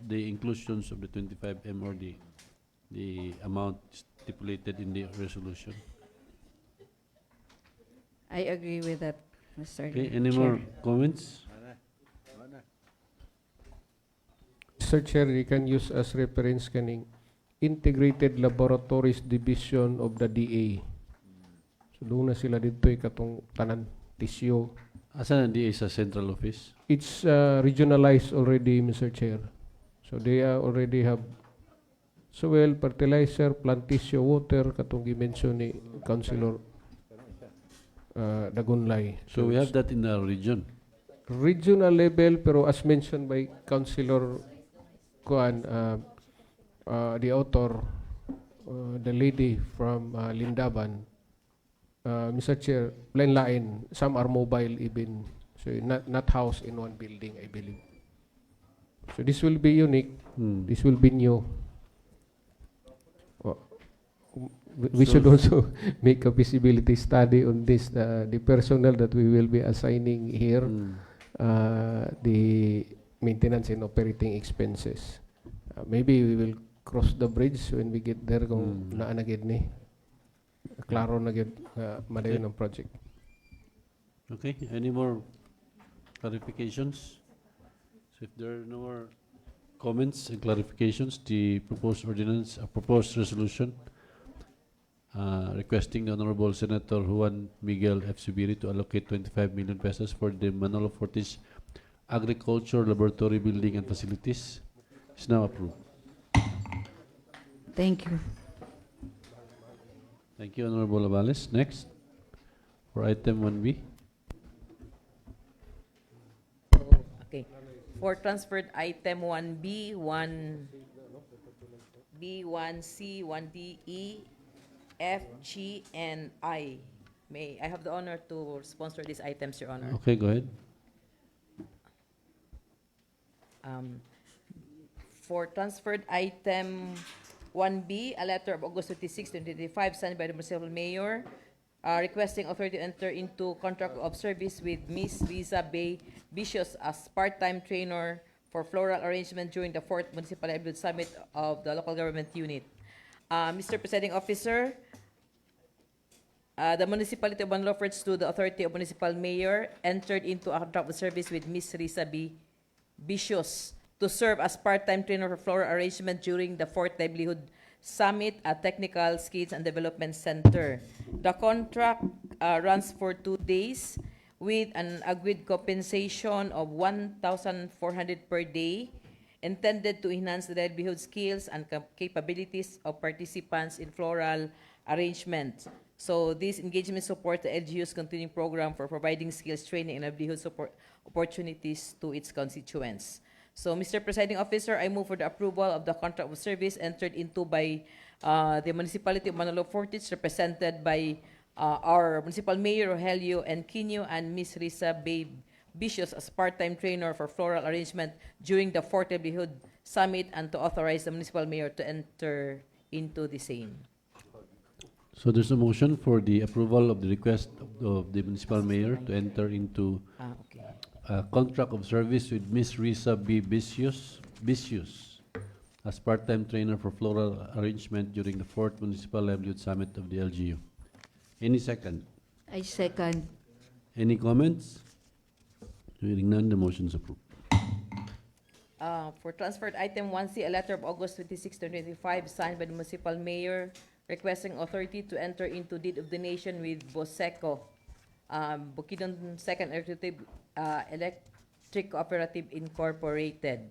the inclusions of the 25M or the amount stipulated in the resolution. I agree with that, Mr. Okay, any Chair. more comments? Mr. Chair, you can use as reference kaning Integrated Laboratories Division of the DA. So doon na sila dito katong tanan tissue. Asa na DA sa central office? It's regionalized already, Mr. Chair. So they already have soil, fertilizer, plant tissue, water, katong gi-mention ni Councilor Dagunlay. So we have that in our region. Regional level, pero as mentioned by Councilor Kuan, the author, the lady from Lindaban, Mr. Chair, lain-lain, some are mobile even, so not housed in one building, I believe. So this will be unique. This will be new. We should also make a feasibility study on this. The personnel that we will be assigning here, the maintenance and operating expenses. Maybe we will cross the bridge when we get there kung naa na gid ni. Klaro na gid madayon ang project. Okay, any more clarifications? So if there are no more comments and clarifications, the proposed ordinance, proposed resolution requesting the Honorable Senator Juan Miguel F. Subiri to allocate 25 million pesos for the Manolo Fortis Agriculture Laboratory Building and Facilities is now approved. Thank you. Thank you, Honorable Abales. Next, for item 1B. Okay. For transferred item 1B, 1B, 1C, 1D, E, F, G, and I. May I have the honor to sponsor these items, Your Honor? Okay, go ahead. For transferred item 1B, a letter of August 26, 2025, signed by the Municipal Mayor, requesting authority to enter into contract of service with Ms. Lisa Bay Vicious as part-time trainer for floral arrangement during the 4th Municipal Livelihood Summit of the Local Government Unit. Mr. Presiding Officer, the Municipality of Manolo refers to the Authority of Municipal Mayor entered into a contract of service with Ms. Lisa B. Vicious to serve as part-time trainer for floral arrangement during the 4th Livelihood Summit at Technical Skills and Development Center. The contract runs for 2 days with an agreed compensation of 1,400 per day, intended to enhance the livelihood skills and capabilities of participants in floral arrangement. So this engagement supports the LGU's continuing program for providing skills training and livelihood support opportunities to its constituents. So, Mr. Presiding Officer, I move for the approval of the contract of service entered into by the Municipality of Manolo Fortis, represented by our Municipal Mayor Rogelio Enquino and Ms. Risa Babe Vicious as part-time trainer for floral arrangement during the 4th Livelihood Summit, and to authorize the Municipal Mayor to enter into the same. So there's a motion for the approval of the request of the Municipal Mayor to enter into a contract of service with Ms. Risa B. Vicious as part-time trainer for floral arrangement during the 4th Municipal Livelihood Summit of the LGU. Any second? I second. Any comments? Hearing none, the motion is approved. For transferred item 1C, a letter of August 26, 2025, signed by the Municipal Mayor requesting authority to enter into deed of donation with Boseco, Bukidnon 2nd Electric Cooperative Incorporated.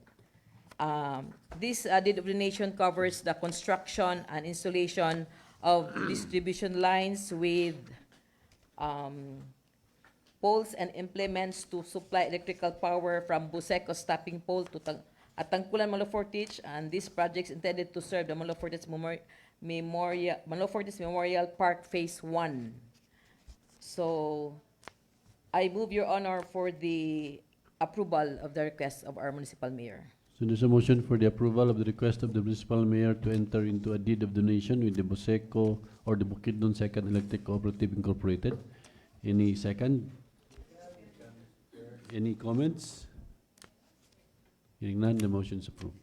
This deed of donation covers the construction and installation of distribution lines with poles and implements to supply electrical power from Boseco's tapping pole to Tangkulan, Manolo Fortis, and this project is intended to serve the Manolo Fortis Memorial Park Phase 1. So, I move, Your Honor, for the approval of the request of our Municipal Mayor. So there's a motion for the approval of the request of the Municipal Mayor to enter into a deed of donation with the Boseco or the Bukidnon 2nd Electric Cooperative Incorporated. Any second? Any comments? Hearing none, the motion is approved.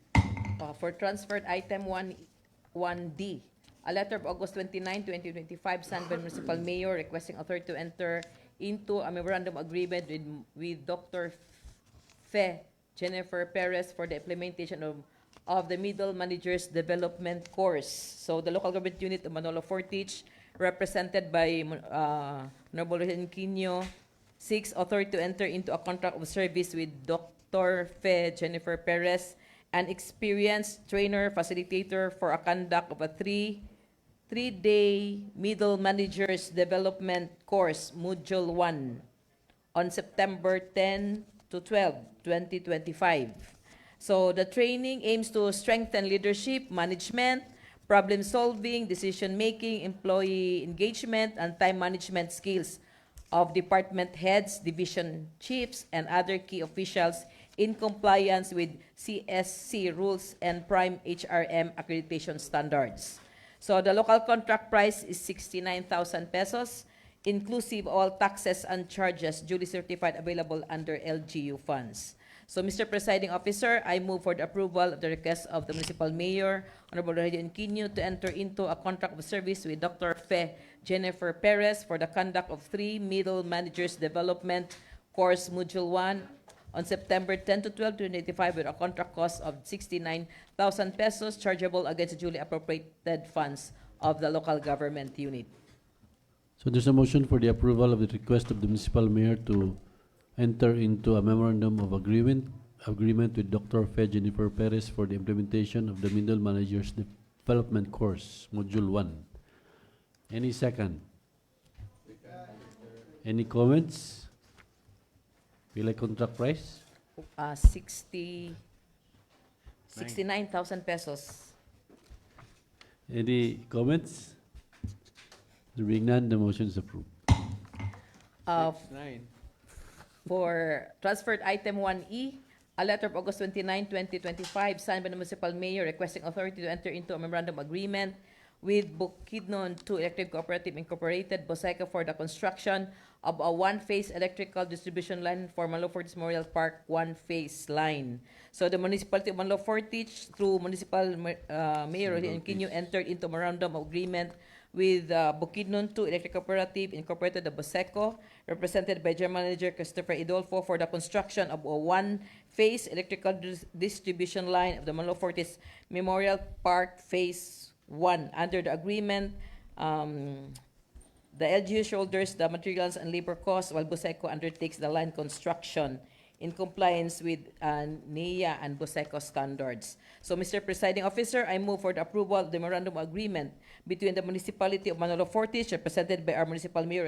For transferred item 1D, a letter of August 29, 2025, signed by Municipal Mayor requesting authority to enter into a memorandum agreement with Dr. Fe Jennifer Perez for the implementation of the Middle Managers Development Course. So the local government unit of Manolo Fortich, represented by Honorable Henquinho, seeks authority to enter into a contract of service with Dr. Fe Jennifer Perez, an experienced trainer facilitator for a conduct of a three-day Middle Managers Development Course, Module 1, on September 10 to 12, 2025. So the training aims to strengthen leadership, management, problem solving, decision making, employee engagement, and time management skills of department heads, division chiefs, and other key officials in compliance with CSC rules and Prime HRM accreditation standards. So the local contract price is 69,000 pesos, inclusive all taxes and charges duly certified available under LGU funds. So, Mr. Presiding Officer, I move for the approval of the request of the Municipal Mayor, Honorable Rogelio Henquinho, to enter into a contract of service with Dr. Fe Jennifer Perez for the conduct of 3 Middle Managers Development Course Module 1 on September 10 to 12, 2085 with a contract cost of 69,000 pesos chargeable against the duly appropriated funds of the local government unit. So there's a motion for the approval of the request of the municipal mayor to enter into a memorandum of agreement with Dr. Fe Jennifer Perez for the implementation of the Middle Managers Development Course, Module 1. Any second? Any comments? Will I contract price? 69,000 pesos. Any comments? There being none, the motion is approved. For transferred item 1E, a letter of August 29, 2025, signed by the municipal mayor requesting authority to enter into a memorandum agreement with Bukidnon 2 Electric Cooperative Incorporated, Boseco, for the construction of a one-phase electrical distribution line for Manlo Fortich Memorial Park one-phase line. So the municipality of Manlo Fortich, through municipal mayor Rogelio Henquinho, entered into a memorandum of agreement with Bukidnon 2 Electric Cooperative Incorporated, the Boseco, represented by General Manager Christopher Idolfo, for the construction of a one-phase electrical distribution line of the Manlo Fortich Memorial Park Phase 1. Under the agreement, the LGU shoulders the materials and labor costs, while Boseco undertakes the line construction in compliance with NEA and Boseco standards. So, Mr. Presiding Officer, I move for the approval of the memorandum agreement between the municipality of Manolo Fortich, represented by our municipal mayor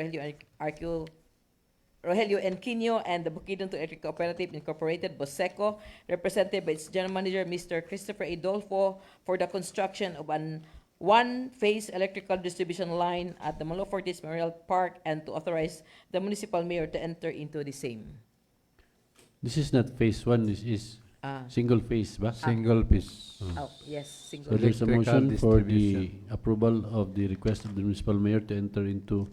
Rogelio Henquinho, and the Bukidnon 2 Electric Cooperative Incorporated, Boseco, represented by its general manager, Mr. Christopher Idolfo, for the construction of an one-phase electrical distribution line at the Manolo Fortich Memorial Park, and to authorize the municipal mayor to enter into the same. This is not phase 1, this is single phase, ba? Single piece. Oh, yes, So single. there's a Electrical motion for the distribution. approval of the request of the municipal mayor to enter into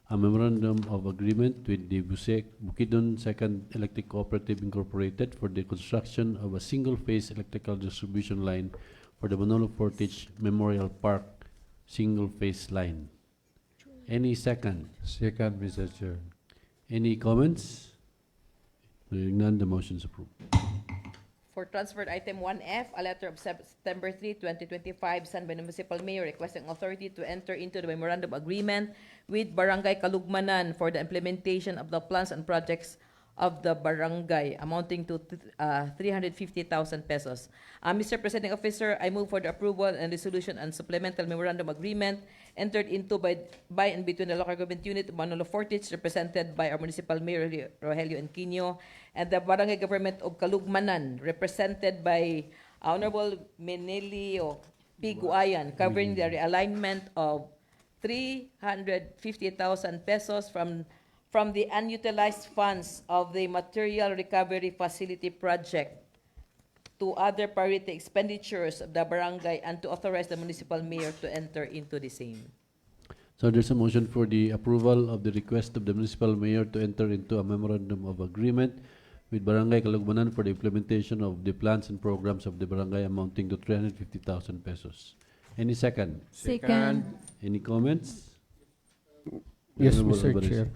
a memorandum of agreement with the Bukidnon 2nd Electric Cooperative Incorporated for the construction of a single-phase electrical distribution line for the Manolo Fortich Memorial Park single-phase line. Any second? Second, Mr. Chair. Any comments? Hearing none, the motion is approved. For transferred item 1F, a letter of September 3, 2025, signed by the municipal mayor requesting authority to enter into the memorandum agreement with Barangay Kalugmanan for the implementation of the plans and projects of the barangay, amounting to 350,000 pesos. Mr. Presiding Officer, I move for the approval and resolution and supplemental memorandum agreement entered into by and between the local government unit of Manolo Fortich, represented by our municipal mayor Rogelio Henquinho, and the barangay government of Kalugmanan, represented by Honorable Menelio P. Guayan, covering the realignment of 350,000 pesos from the unutilized funds of the Material Recovery Facility Project to other priority expenditures of the barangay, and to authorize the municipal mayor to enter into the same. So there's a motion for the approval of the request of the municipal mayor to enter into a memorandum of agreement with Barangay Kalugmanan for the implementation of the plans and programs of the barangay, amounting to 350,000 pesos. Any second? Second. Any comments? Yes, Honorable Mr. Alvarez. Chair.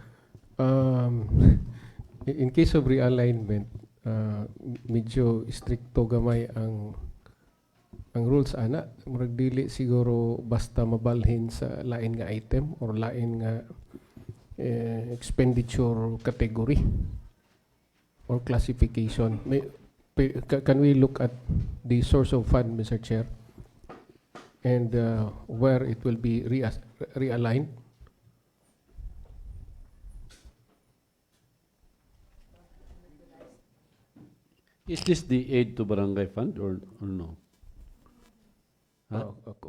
In case of realignment, medyo stricto gamay ang rules ana. Murag dili siguro basta mabalhin sa lain nga item or lain nga expenditure category or classification. Can we look at the source of fund, Mr. Chair, and where it will be realigned? Is this the aid to barangay fund or no?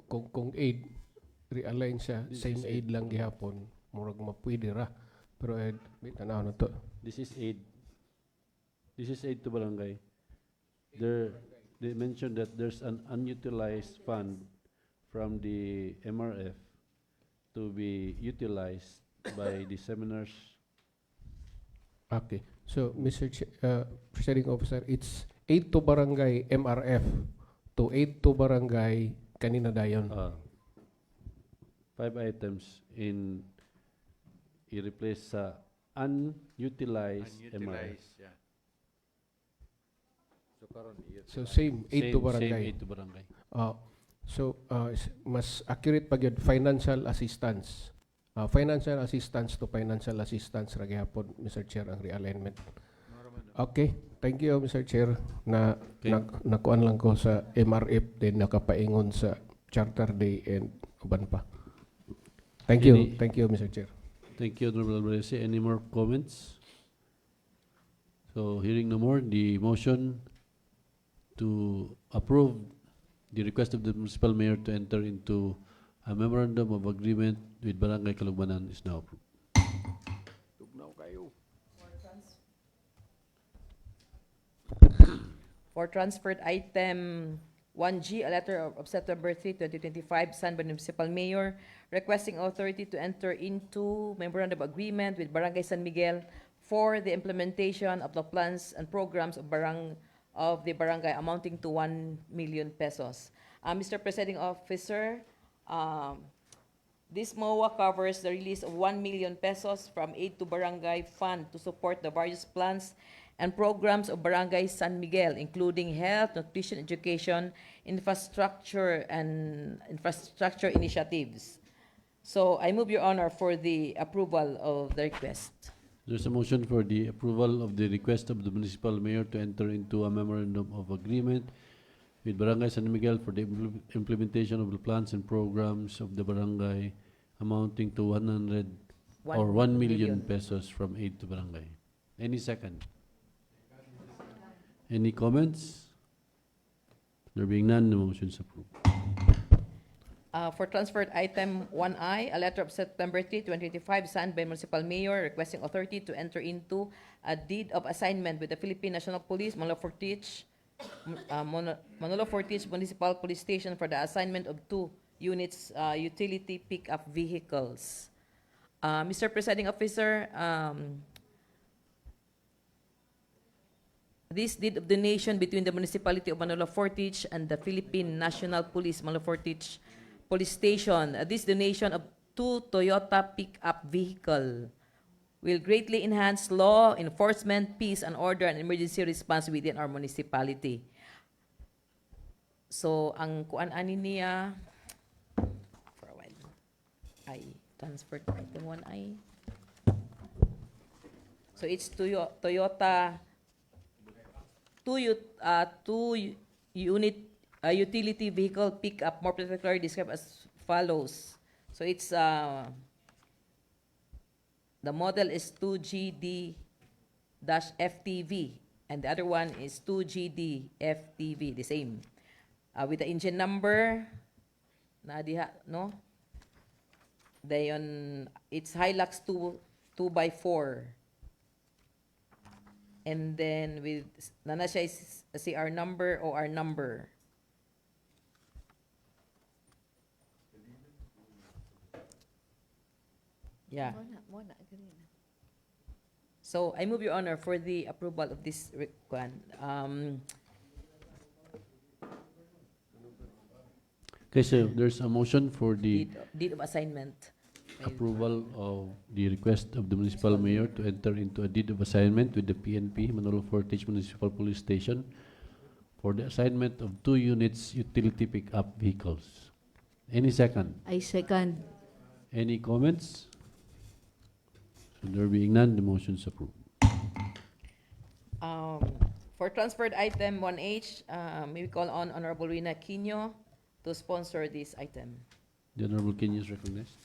Kung aid, realign siya, This same is aid lang gihapon, murag mapwede ra. Pero tanaw na to. This is aid. This is aid to barangay. They mentioned that there's an unutilized fund from the MRF to be utilized by the seminars. Okay. So, Mr. Presiding Officer, it's aid to barangay MRF to aid to barangay kanina dayon. 5 items in i-replace sa unutilized MRF. yeah. So, same aid to Same barangay. aid to barangay. Mas accurate pag yun, financial assistance. Financial assistance to financial assistance ra gihapon, Mr. Chair, ang realignment. Okay, thank you, Mr. Chair, na Okay. nakuan lang ko sa MRF din nakapaingon sa Charter Day and uban pa. Thank you, Mr. Chair. Thank you, Honorable Alvarez. Any more comments? So, hearing no more, the motion to approve the request of the municipal mayor to enter into a memorandum of agreement with Barangay Kalugbanan is now approved. For transferred item 1G, a letter of September 3, 2025, signed by the municipal mayor requesting authority to enter into memorandum of agreement with Barangay San Miguel for the implementation of the plans and programs of the barangay amounting to 1 million pesos. Mr. Presiding Officer, this MOA covers the release of 1 million pesos from Aid to Barangay Fund to support the various plans and programs of Barangay San Miguel, including health, nutrition, education, infrastructure initiatives. So I move, Your Honor, for the approval of the request. There's a motion for the approval of the request of the municipal mayor to enter into a memorandum of agreement with Barangay San Miguel for the implementation of the plans and programs of the barangay amounting to 1 million pesos from Aid to Barangay. Any second? Any comments? There being none, the motion is approved. For transferred item 1I, a letter of September 3, 2025, signed by Municipal Mayor requesting authority to enter into a deed of assignment with the Philippine National Police, Manolo Fortich Municipal Police Station for the assignment of 2 units utility pickup vehicles. Mr. Presiding Officer, this deed of donation between the municipality of Manolo Fortich and the Philippine National Police, Manolo Fortich Police Station, this donation of 2 Toyota pickup vehicle will greatly enhance law enforcement, peace and order, and emergency response within our municipality. So, ang kuan ani niya, for a while, I transferred item 1I. So, it's Toyota 2 unit utility vehicle pickup, more particularly described as follows. So it's the model is 2GD-FTV and the other one is 2GD-FTV, the same. With the engine number, na diha, no? Dayon, it's Hilux 2x4. And then with nana siya is CR number o R number. Yeah. So I move, Your Honor, for the approval of this request. Okay, so there's a motion for the Deed of assignment. approval of the request of the municipal mayor to enter into a deed of assignment with the PNP, Manolo Fortich Municipal Police Station, for the assignment of 2 units utility pickup vehicles. Any second? I second. Any comments? So there being none, the motion is approved. For transferred item 1H, may we call on Honorable Rina Quino to sponsor this item. The Honorable Kenya is recognized.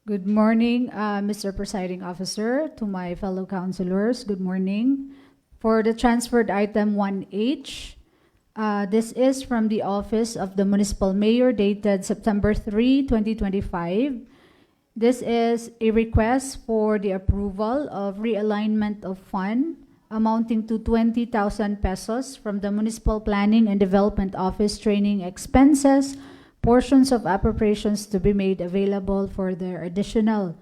Good morning, Mr. Presiding Officer, to my fellow councilors. Good morning. For the transferred item 1H, this is from the Office of the Municipal Mayor dated September 3, 2025. This is a request for the approval of realignment of fund amounting to 20,000 pesos from the Municipal Planning and Development Office training expenses, portions of appropriations to be made available for their additional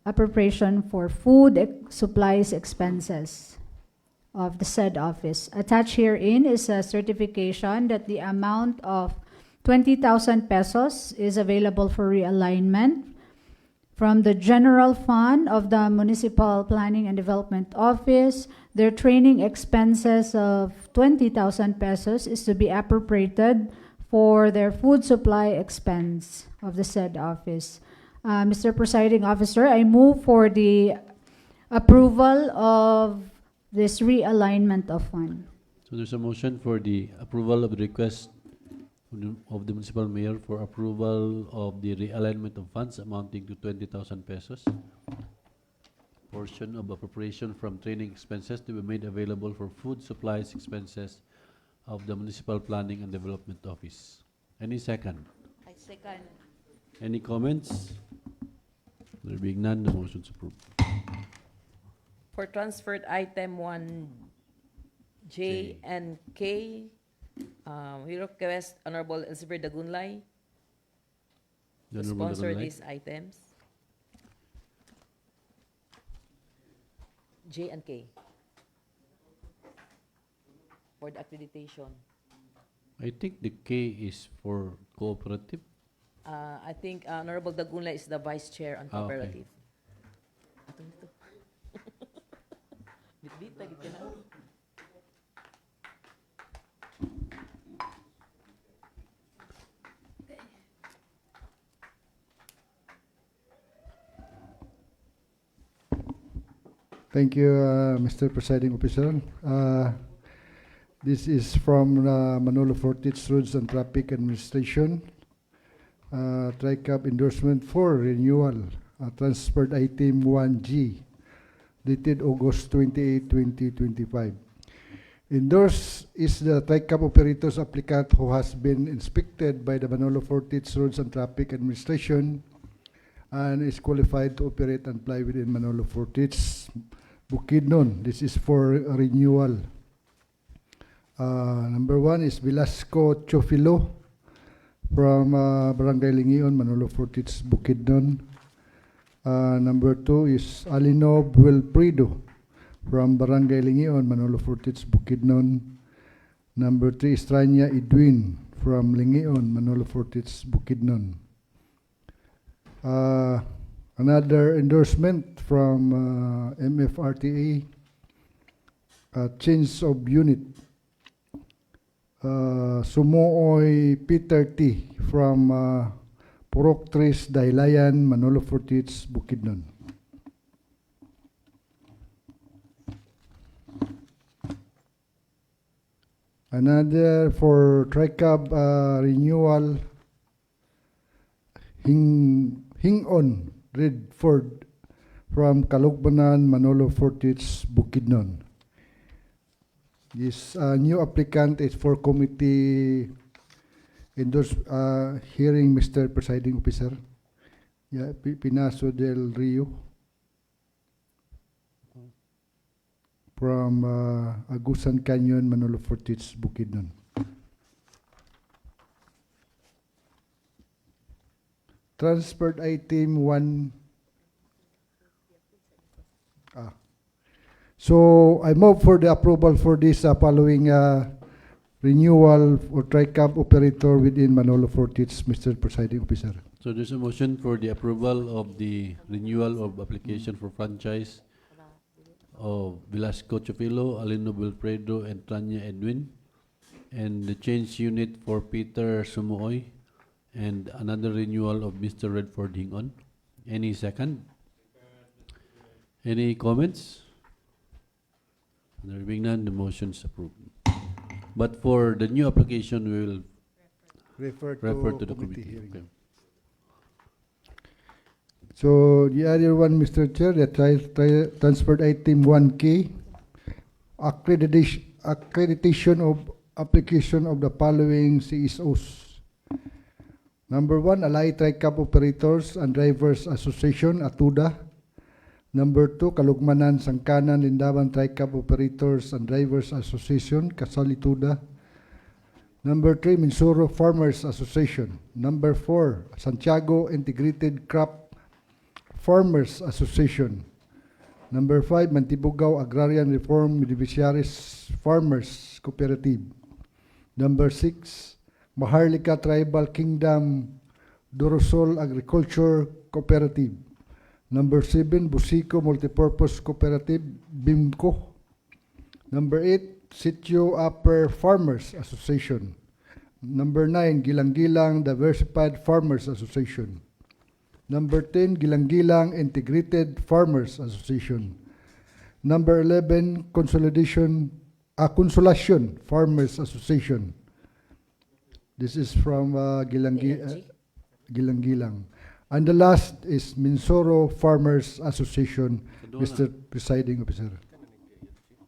appropriation for food supplies expenses of the said office. Attached herein is a certification that the amount of 20,000 pesos is available for realignment from the general fund of the Municipal Planning and Development Office. Their training expenses of 20,000 pesos is to be appropriated for their food supply expense of the said office. Mr. Presiding Officer, I move for the approval of this realignment of fund. So there's a motion for the approval of the request of the municipal mayor for approval of the realignment of funds amounting to 20,000 pesos. Portion of appropriation from training expenses to be made available for food supplies expenses of the Municipal Planning and Development Office. Any second? I second. Any comments? There being none, the motion is approved. For transferred item 1J and K, we request Honorable Elizabeth Dagunlay The to Honorable sponsor Dagunlay. these items. J and K. For the accreditation. I think the K is for cooperative. I think Honorable Dagunlay is the Vice Chair on Ah, okay. Cooperative. Atong dito. Bitbita, gid ka na. Thank you, Mr. Presiding Officer. This is from Manolo Fortich Roads and Traffic Administration. TRICAP endorsement for renewal, transferred item 1G, dated August 28, 2025. Endorsed is the TRICAP operator's applicant who has been inspected by the Manolo Fortich Roads and Traffic Administration and is qualified to operate and fly within Manolo Fortich Bukidnon. This is for renewal. Number 1 is Velasco Chofilo from Barangay Lingion, Manolo Fortich Bukidnon. Number 2 is Alino Wilfredo from Barangay Lingion, Manolo Fortich Bukidnon. Number 3 is Tranya Edwin from Lingion, Manolo Fortich Bukidnon. Another endorsement from MFRTA, change of unit. Sumooy Peter T. from Purok Tres Dailayan, Manolo Fortich Bukidnon. Another for TRICAB renewal, Hingon Redford from Kalugbanan, Manolo Fortich Bukidnon. This new applicant is for committee hearing, Mr. Presiding Officer. Yeah, Pinaso del Rio from Agusan Canyon, Manolo Fortich Bukidnon. Transferred item 1. So I move for the approval for this following renewal for TriCab operator within Manolo Fortich, Mr. Presiding Officer. So there's a motion for the approval of the renewal of application for franchise of Velasco Chofilo, Alino Wilfredo, and Tanya Edwin, and the change unit for Peter Sumuoy, and another renewal of Mr. Redford Hingon. Any second? Any comments? There being none, the motion is approved. But for the new application, we will Refer to the committee. hearing. Okay. So the other one, Mr. Chair, the transferred item 1K, accreditation of application of the following CSOs. Number 1, Alay TriCab Operators and Drivers Association, ATUDA. Number 2, Kalugmanan Sangkanan Lindaban TriCab Operators and Drivers Association, Kasalituda. Number 3, Minsuro Farmers Association. Number 4, Santiago Integrated Crop Farmers Association. Number 5, Mantibugao Agrarian Reform Beneficiaries Farmers Cooperative. Number 6, Maharlika Tribal Kingdom Dorosol Agriculture Cooperative. Number 7, Busico Multipurpose Cooperative, BIMCO. Number 8, Sitio Upper Farmers Association. Number 9, Gilang-Gilang Diversified Farmers Association. Number 10, Gilang-Gilang Integrated Farmers Association. Number 11, Consolation Farmers Association. This is from Gilang-Gilang. And the last is Minsoro Farmers Association, Mr. Presiding Officer.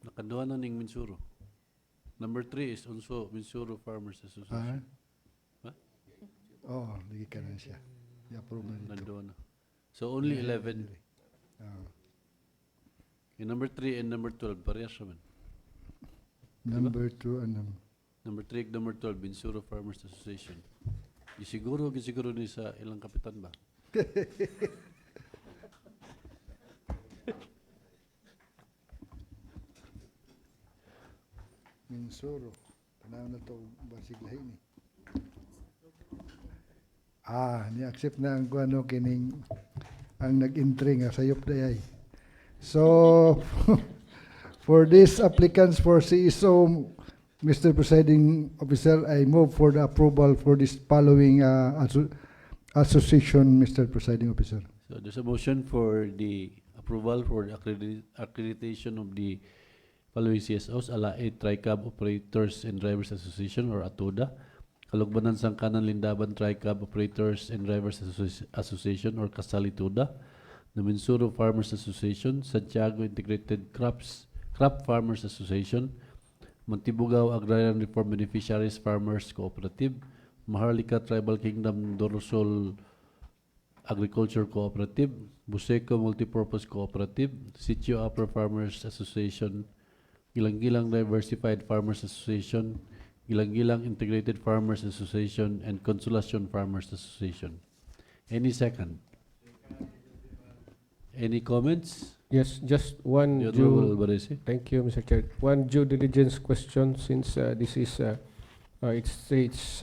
Nakaduha na ning Minsuro. Number 3 is also Minsuro Farmers Association. Oh, lagi ka na siya. I-approve na dito. Nandoon na. So only 11. Yung number 3 and number 12, parehas naman. Number 2 and number 3 and number 12, Minsuro Farmers Association. Gisiguro ni sa ilang kapitan ba? Minsuro. Tanaw na ito, basig lahi ni. Ni-accept na ang kuano kining ang nag-entry nga sayop dayay. So, for these applicants for CSO, Mr. Presiding Officer, I move for the approval for this following association, Mr. Presiding Officer. So there's a motion for the approval for the accreditation of the following CSOs, Alay TriCab Operators and Drivers Association or ATODA, Kalugbanan Sangkanan Lindaban TriCab Operators and Drivers Association or Kasalituda, the Minsuro Farmers Association, Santiago Integrated Crop Farmers Association, Montibugao Agrarian Reform Beneficiaries Farmers Cooperative, Maharlika Tribal Kingdom Dorosol Agriculture Cooperative, Buseco Multipurpose Cooperative, Sitio Upper Farmers Association, Gilang-Gilang Diversified Farmers Association, Gilang-Gilang Integrated Farmers Association, and Consolation Farmers Association. Any second? Any comments? Yes, just one The Honorable Alvarez. Thank you, Mr. Chair. One due diligence question, since this is it states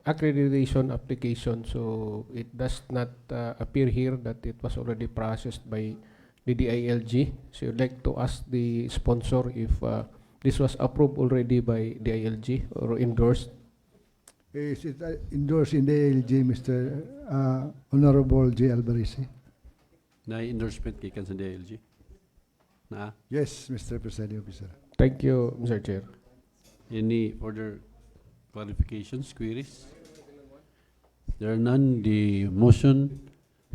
accreditation application, so it does not appear here that it was already processed by the DILG. So I'd like to ask the sponsor if this was approved already by DILG or endorsed. Is it endorsed in the DILG, Mr. Honorable J. Alvarez? Na endorsement kay kan sa DILG? Na? Yes, Mr. Presiding Officer. Thank you, Mr. Chair. Any further clarifications, queries? There are none. The motion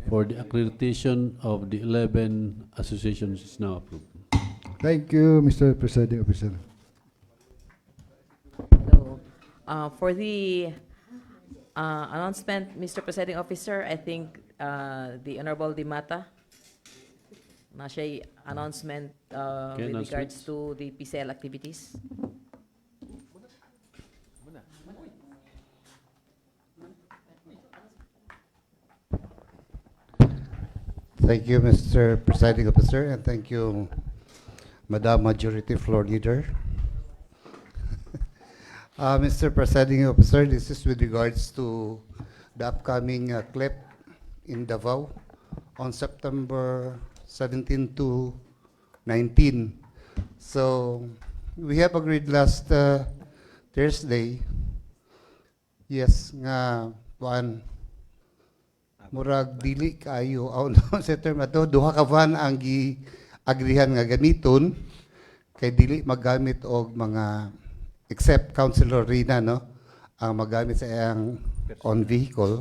for the accreditation of the 11 associations is now approved. Thank you, Mr. Presiding Officer. So, for the announcement, Mr. Presiding Officer, I think the Honorable Dimata, na siya announcement with regards to the PCL activities. Thank you, Mr. Presiding Officer, and thank you, Madam Majority Floor Leader. Mr. Presiding Officer, this is with regards to the upcoming CLEP in Davao on September 17 to 19. So we have agreed last Thursday, yes, nga kuan murag dili kayo aw sa term ato duha ka van ang gi-agrihan nga gamiton kay dili maggamit og mga except Councilor Rina no ang magamit sa iyang own vehicle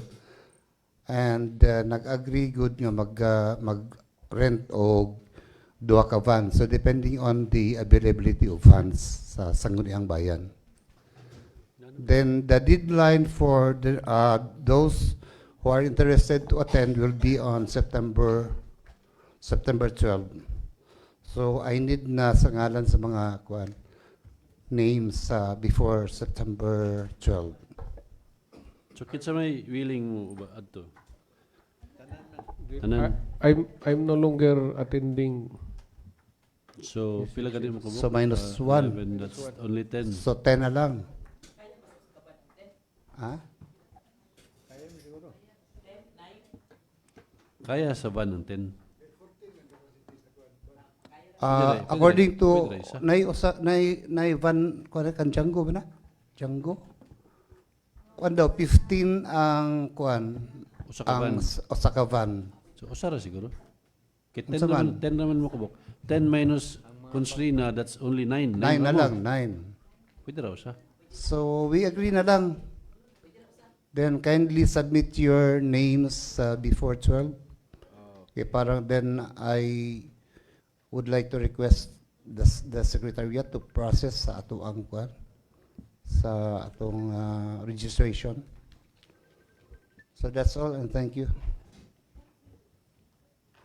and nag-agree good nga mag-rent og duha ka van. So depending on the availability of funds sa Sangguniang Bayan. Then the deadline for those who are interested to attend will be on September 12. So I need na sa ngalan sa mga names before September 12. So kinsa may willing mo ba adto? I'm no longer attending. So pila ka din mo So minus 1. 11, that's only 10. So 10 na lang. Ha? Kaya sa van ng 10. According to nay van kan Django ba na? Django? Kuan daw 15 ang kuan ang usa ka van. So usara siguro. Kay 10 Unsa man? naman, 10 naman mo kubok. 10 minus Constrina, that's only 9. 9 na lang, 9. Pwede raw siya. So we agree na lang. Then kindly submit your names before 12. Okay, parang then I would like to request the Secretariat to process sa ato ang kuan sa atong registration. So that's all and thank you.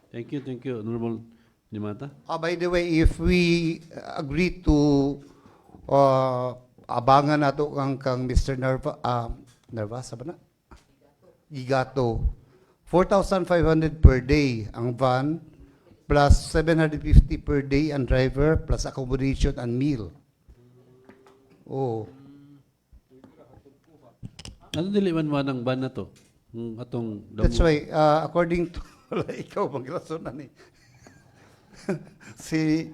Thank you, Honorable Dimata. By the way, if we agree to abangan nato kang Mr. Nervasa ba na? Gigato. 4,500 per day ang van plus 750 per day ang driver plus accommodation and meal. Oh. Ano dili man ang van na to? Atong That's why according to ikaw magrason na ni. Si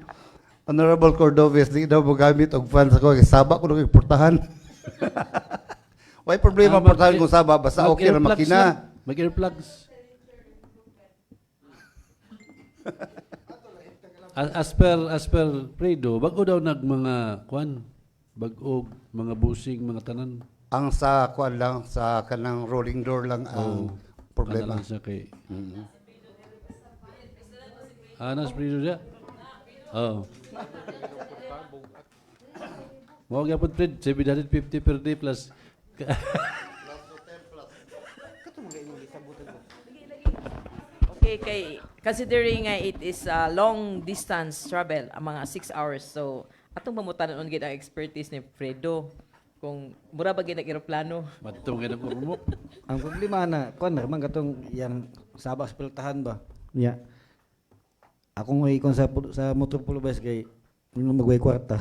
Honorable Cordovez di daw magamit og van sa ko saba ko nang iportahan. Why problema portahan kung saba basta okay ra makina. Mag-earplugs. As per Fredo, bago daw mga mga busing, mga tanan. Ang sa kuan lang sa kanang rolling door lang ang problema. Ano lang siya kay. Nas Fredo siya. Oh. Mo gyapon Fred, 750 per day plus. Okay, considering it is a long distance travel, mga 6 hours, so atong pamutanon gid ang expertise ni Fredo kung mura ba gid ang eroplano. Matong gid mo. Ang problema na kon man katong yang sabak sa piltahan ba. Ya. Ako nga ikon sa motor pulubas kay magway kwarta.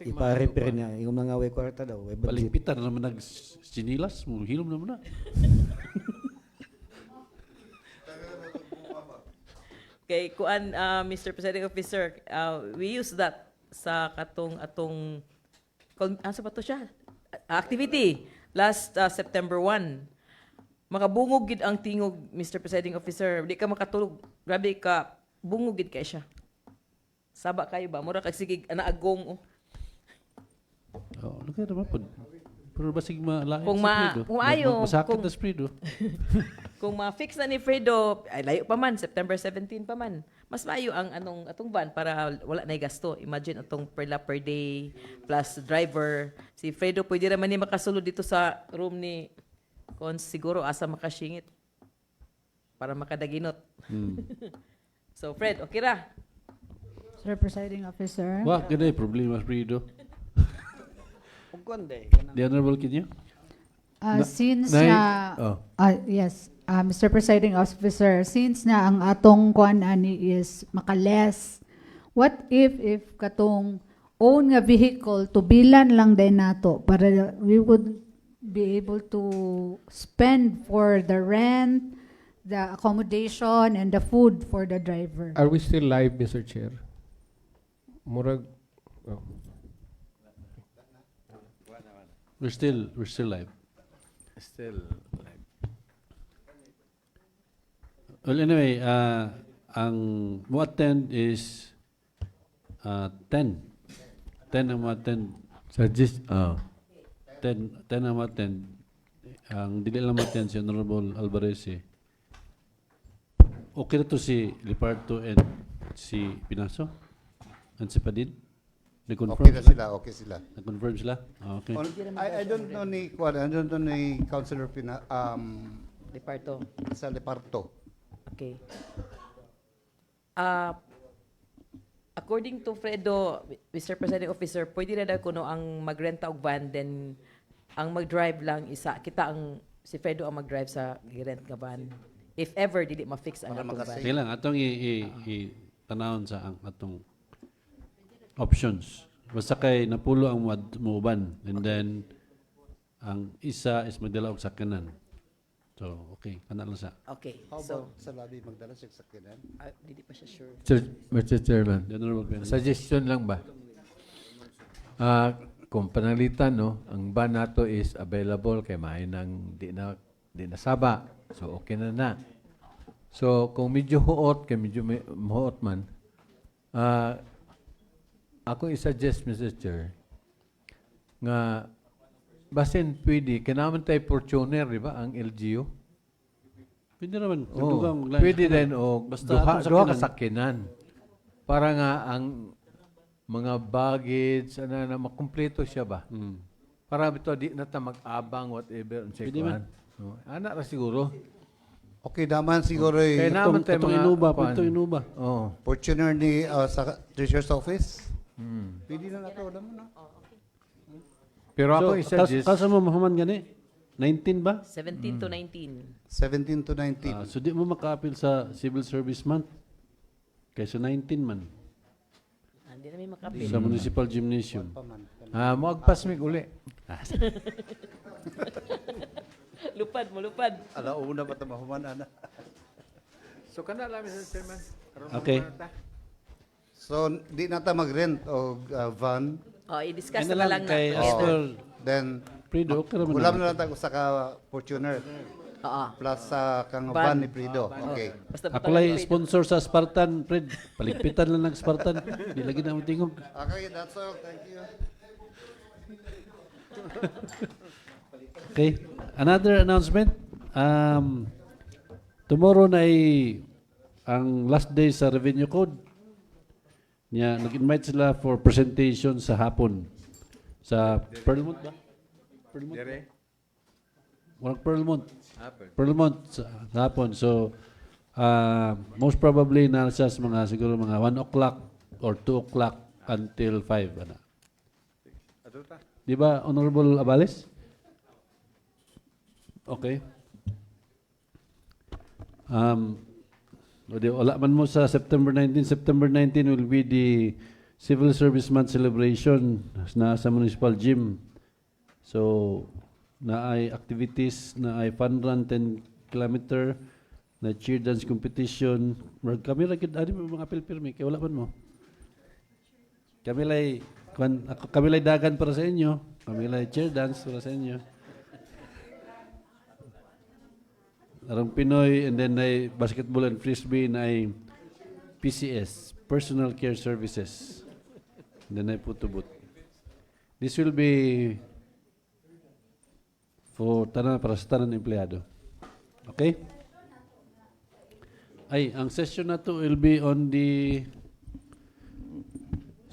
Ipa-repair niya, yung mga way kwarta daw. Palimpitan naman nag-sinilas, hilom naman na. Kay kuan Mr. Presiding Officer, we use that sa atong ano ba to siya? Activity last September 1. Makabungog gid ang tingog, Mr. Presiding Officer. Di ka makatulog. Grabe ka, bungog gid kay siya. Saba kayo ba? Mura kag sige anaagong. Oh, lugay naman po. Pero basig malain kung si Fredo. Kung ayo, masakit na si Fredo. Kung ma-fix na ni Fredo, ay layo pa man, September 17 pa man. Mas maayo ang atong van para wala na gasto. Imagine atong per day plus driver. Si Fredo pwede raman ni makasulod dito sa room ni Kung siguro asa makasingit para makadaginot. So Fred, okay ra? Sir Presiding Officer. Wah, ganay problema Fredo. The Honorable Kinyo? Since yes, Mr. Presiding Officer, since na ang atong kuan ani is makales, what if katong own nga vehicle tubilan lang din nato para we would be able to spend for the rent, the accommodation, and the food for the driver? Are we still live, Mr. Chair? Murag, oh. We're still live. Still like Well, anyway, ang mo attend is 10. 10 ang mo attend. suggest 10 ang mo attend. Ang dili lang mo attend si Honorable Alvarez eh. Okay na to si Lipardo and si Pinaso? And si Padid? Nag-confirm Okay na sila, okay sila. Nag-confirm sila? Ah, okay. I don't know ni I don't know ni Councilor Lipardo. sa Leparto. Okay. According to Fredo, Mr. Presiding Officer, pwede na daw kuno ang magrenta og van, then ang mag-drive lang isa. Kita ang si Fredo ang mag-drive sa girent nga van. If ever dili ma-fix ang atong van. Sige lang, atong i-tanawon sa ang atong options. Basta kay napulo ang muuban, and then ang isa is magdala og sakyanan. So, okay, kana lang sa. Okay. How So, about sa labi magdala siya sa sakyanan? dili pa siya sure. Mr. Chairman, The Honorable Pena. suggestion lang ba? Kung panalitan, no, ang ban nato is available kay may nang di na saba. So okay na. So kung medyo huot kay medyo huot man, ako i-suggest, Mr. Chair, nga basin pwede, kailangan tayo Fortuner, di ba, ang LGU? Pwede naman. Oh, pwede din, o duha ka sakinan. Para nga ang mga baggage, na makumpleto siya ba? Para ito, di na ta mag-abang, whatever, Pwede man. no? Anak ra siguro. Okay naman siguro Kaya naman tayo mga Itong inuba. Oh. Fortuner ni sa Treasurer's Office. Pwede na nato, alam mo na. Pero ako So, i-suggest, kasa mo mahuman gani? 19 ba? 17 to 19. 17 to 19. So di mo maka-appeal sa Civil Service Month. Kaysa 19 man. Hindi na may makapil. Sa Municipal Gymnasium. magpasmig uli. Lupad mo, lupad. Alauna pa ito mahuman, ana. So kana lang, Mr. Chairman. Okay. So, di nata mag-rent o van. I-discuss Ano na lang lang kay na. Astor Then, Prido, okay naman. ulam na lang tayo sa Fortuner. Oo. Plus sa kang Van. van ni Prido. Okay. Basta Ako lang sponsor sa Spartan, Fred. Paligpitan lang ng Spartan. Di lagi na tingog. Okay, that's all. Thank you. Okay. Another announcement. Tomorrow na ang last day sa Revenue Code. Nag-invite sila for presentation sa hapon. Sa Pearlmont ba? Pearlmont? Walang Pearlmont. Pearlmont sa hapon. So, most probably na siya sa mga siguro mga 1 o'clock or 2 o'clock until 5. Ano? Di ba, Honorable Abales? Okay. Wala man mo sa September 19. September 19 will be the Civil Service Month celebration na sa Municipal Gym. So, na ay activities, na ay fun run 10 kilometer, na cheer dance competition. Kami lagi, mga pilpirmi, kaya wala man mo. Kami lay dagan para sa inyo. Kami lay cheer dance para sa inyo. Arang Pinoy, and then ay basketball and frisbee na ay PCS, Personal Care Services. And then ay putubot. This will be for para sa tanan empleyado. Okay? Ay, ang session na to will be on the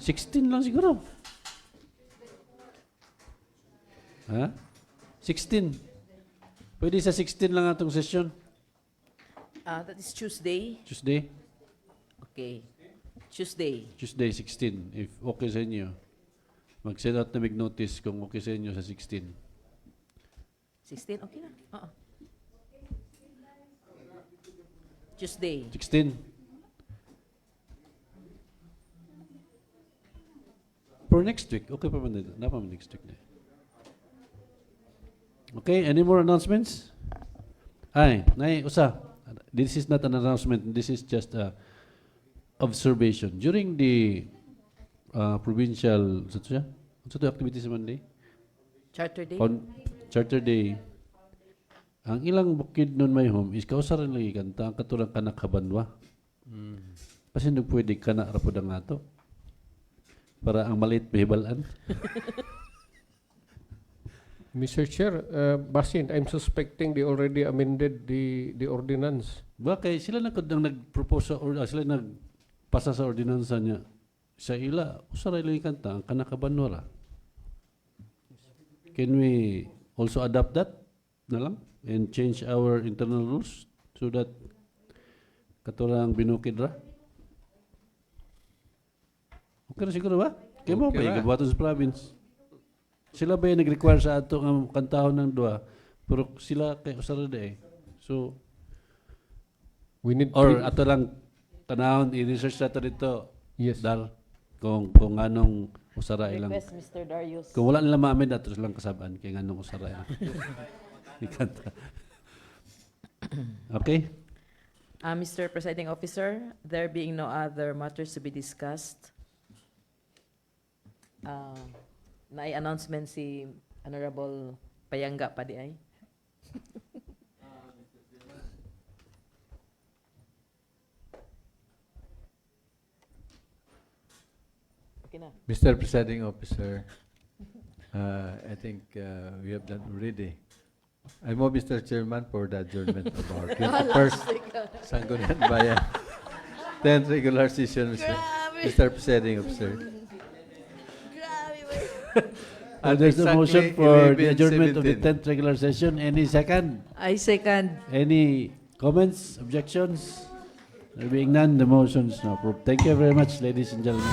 16 lang siguro. Ha? 16. Pwede sa 16 lang atong session. That is Tuesday. Tuesday? Okay. Tuesday. Tuesday, 16. If okay sa inyo. Mag-send out na mag-notice kung okay sa inyo sa 16. 16, okay na. Oo. Tuesday. 16. For next week. Okay pa man dito. Napa man next week na. Okay, any more announcements? Ay, usa. This is not an announcement. This is just a observation. During the provincial, ano siya? Ano siya activities Monday? Charter Day. On Charter Day, ang ilang bukid nun may home is kausaran lagi kanta ang katulang kanak habanwa. Kasi nung pwede ka na rapod ang ato. Para ang maliit behibalan. Mr. Chair, Basin, I'm suspecting they already amended the ordinance. Bakit sila na ang nag-propose sa sila nagpasa sa ordinansa niya. Sa ila, usaray lagi kanta ang kanak habanwa ra. Can we also adapt that na lang and change our internal rules so that katulang binukid ra? Okay na siguro ba? Kaya mo Okay ba ra. yung sa province? Sila ba yung nag-require sa ato ng kantahon ng dua? Pero sila kay usara eh. So, We need or ato lang tanahon, i-research nato dito. Yes. Dar, kung anong usara ilang. Request, Mr. Darius. Kung wala nila maamin, ato silang kasabaan kay anong usara ilang. Ikanta. Okay? Mr. Presiding Officer, there being no other matters to be discussed, na-announcement si Honorable Payanga pa di ay. Okay na. Mr. Presiding Officer, I think we have done already. I move, Mr. Chairman, for the adjournment of our 21st Sangguniang Bayan 10th regular session, Mr. Presiding Officer. And there's a Exactly motion for 11:17. the adjournment of the 10th regular session. Any second? I second. Any comments, objections? There being none, the motion is now approved. Thank you very much, ladies and gentlemen.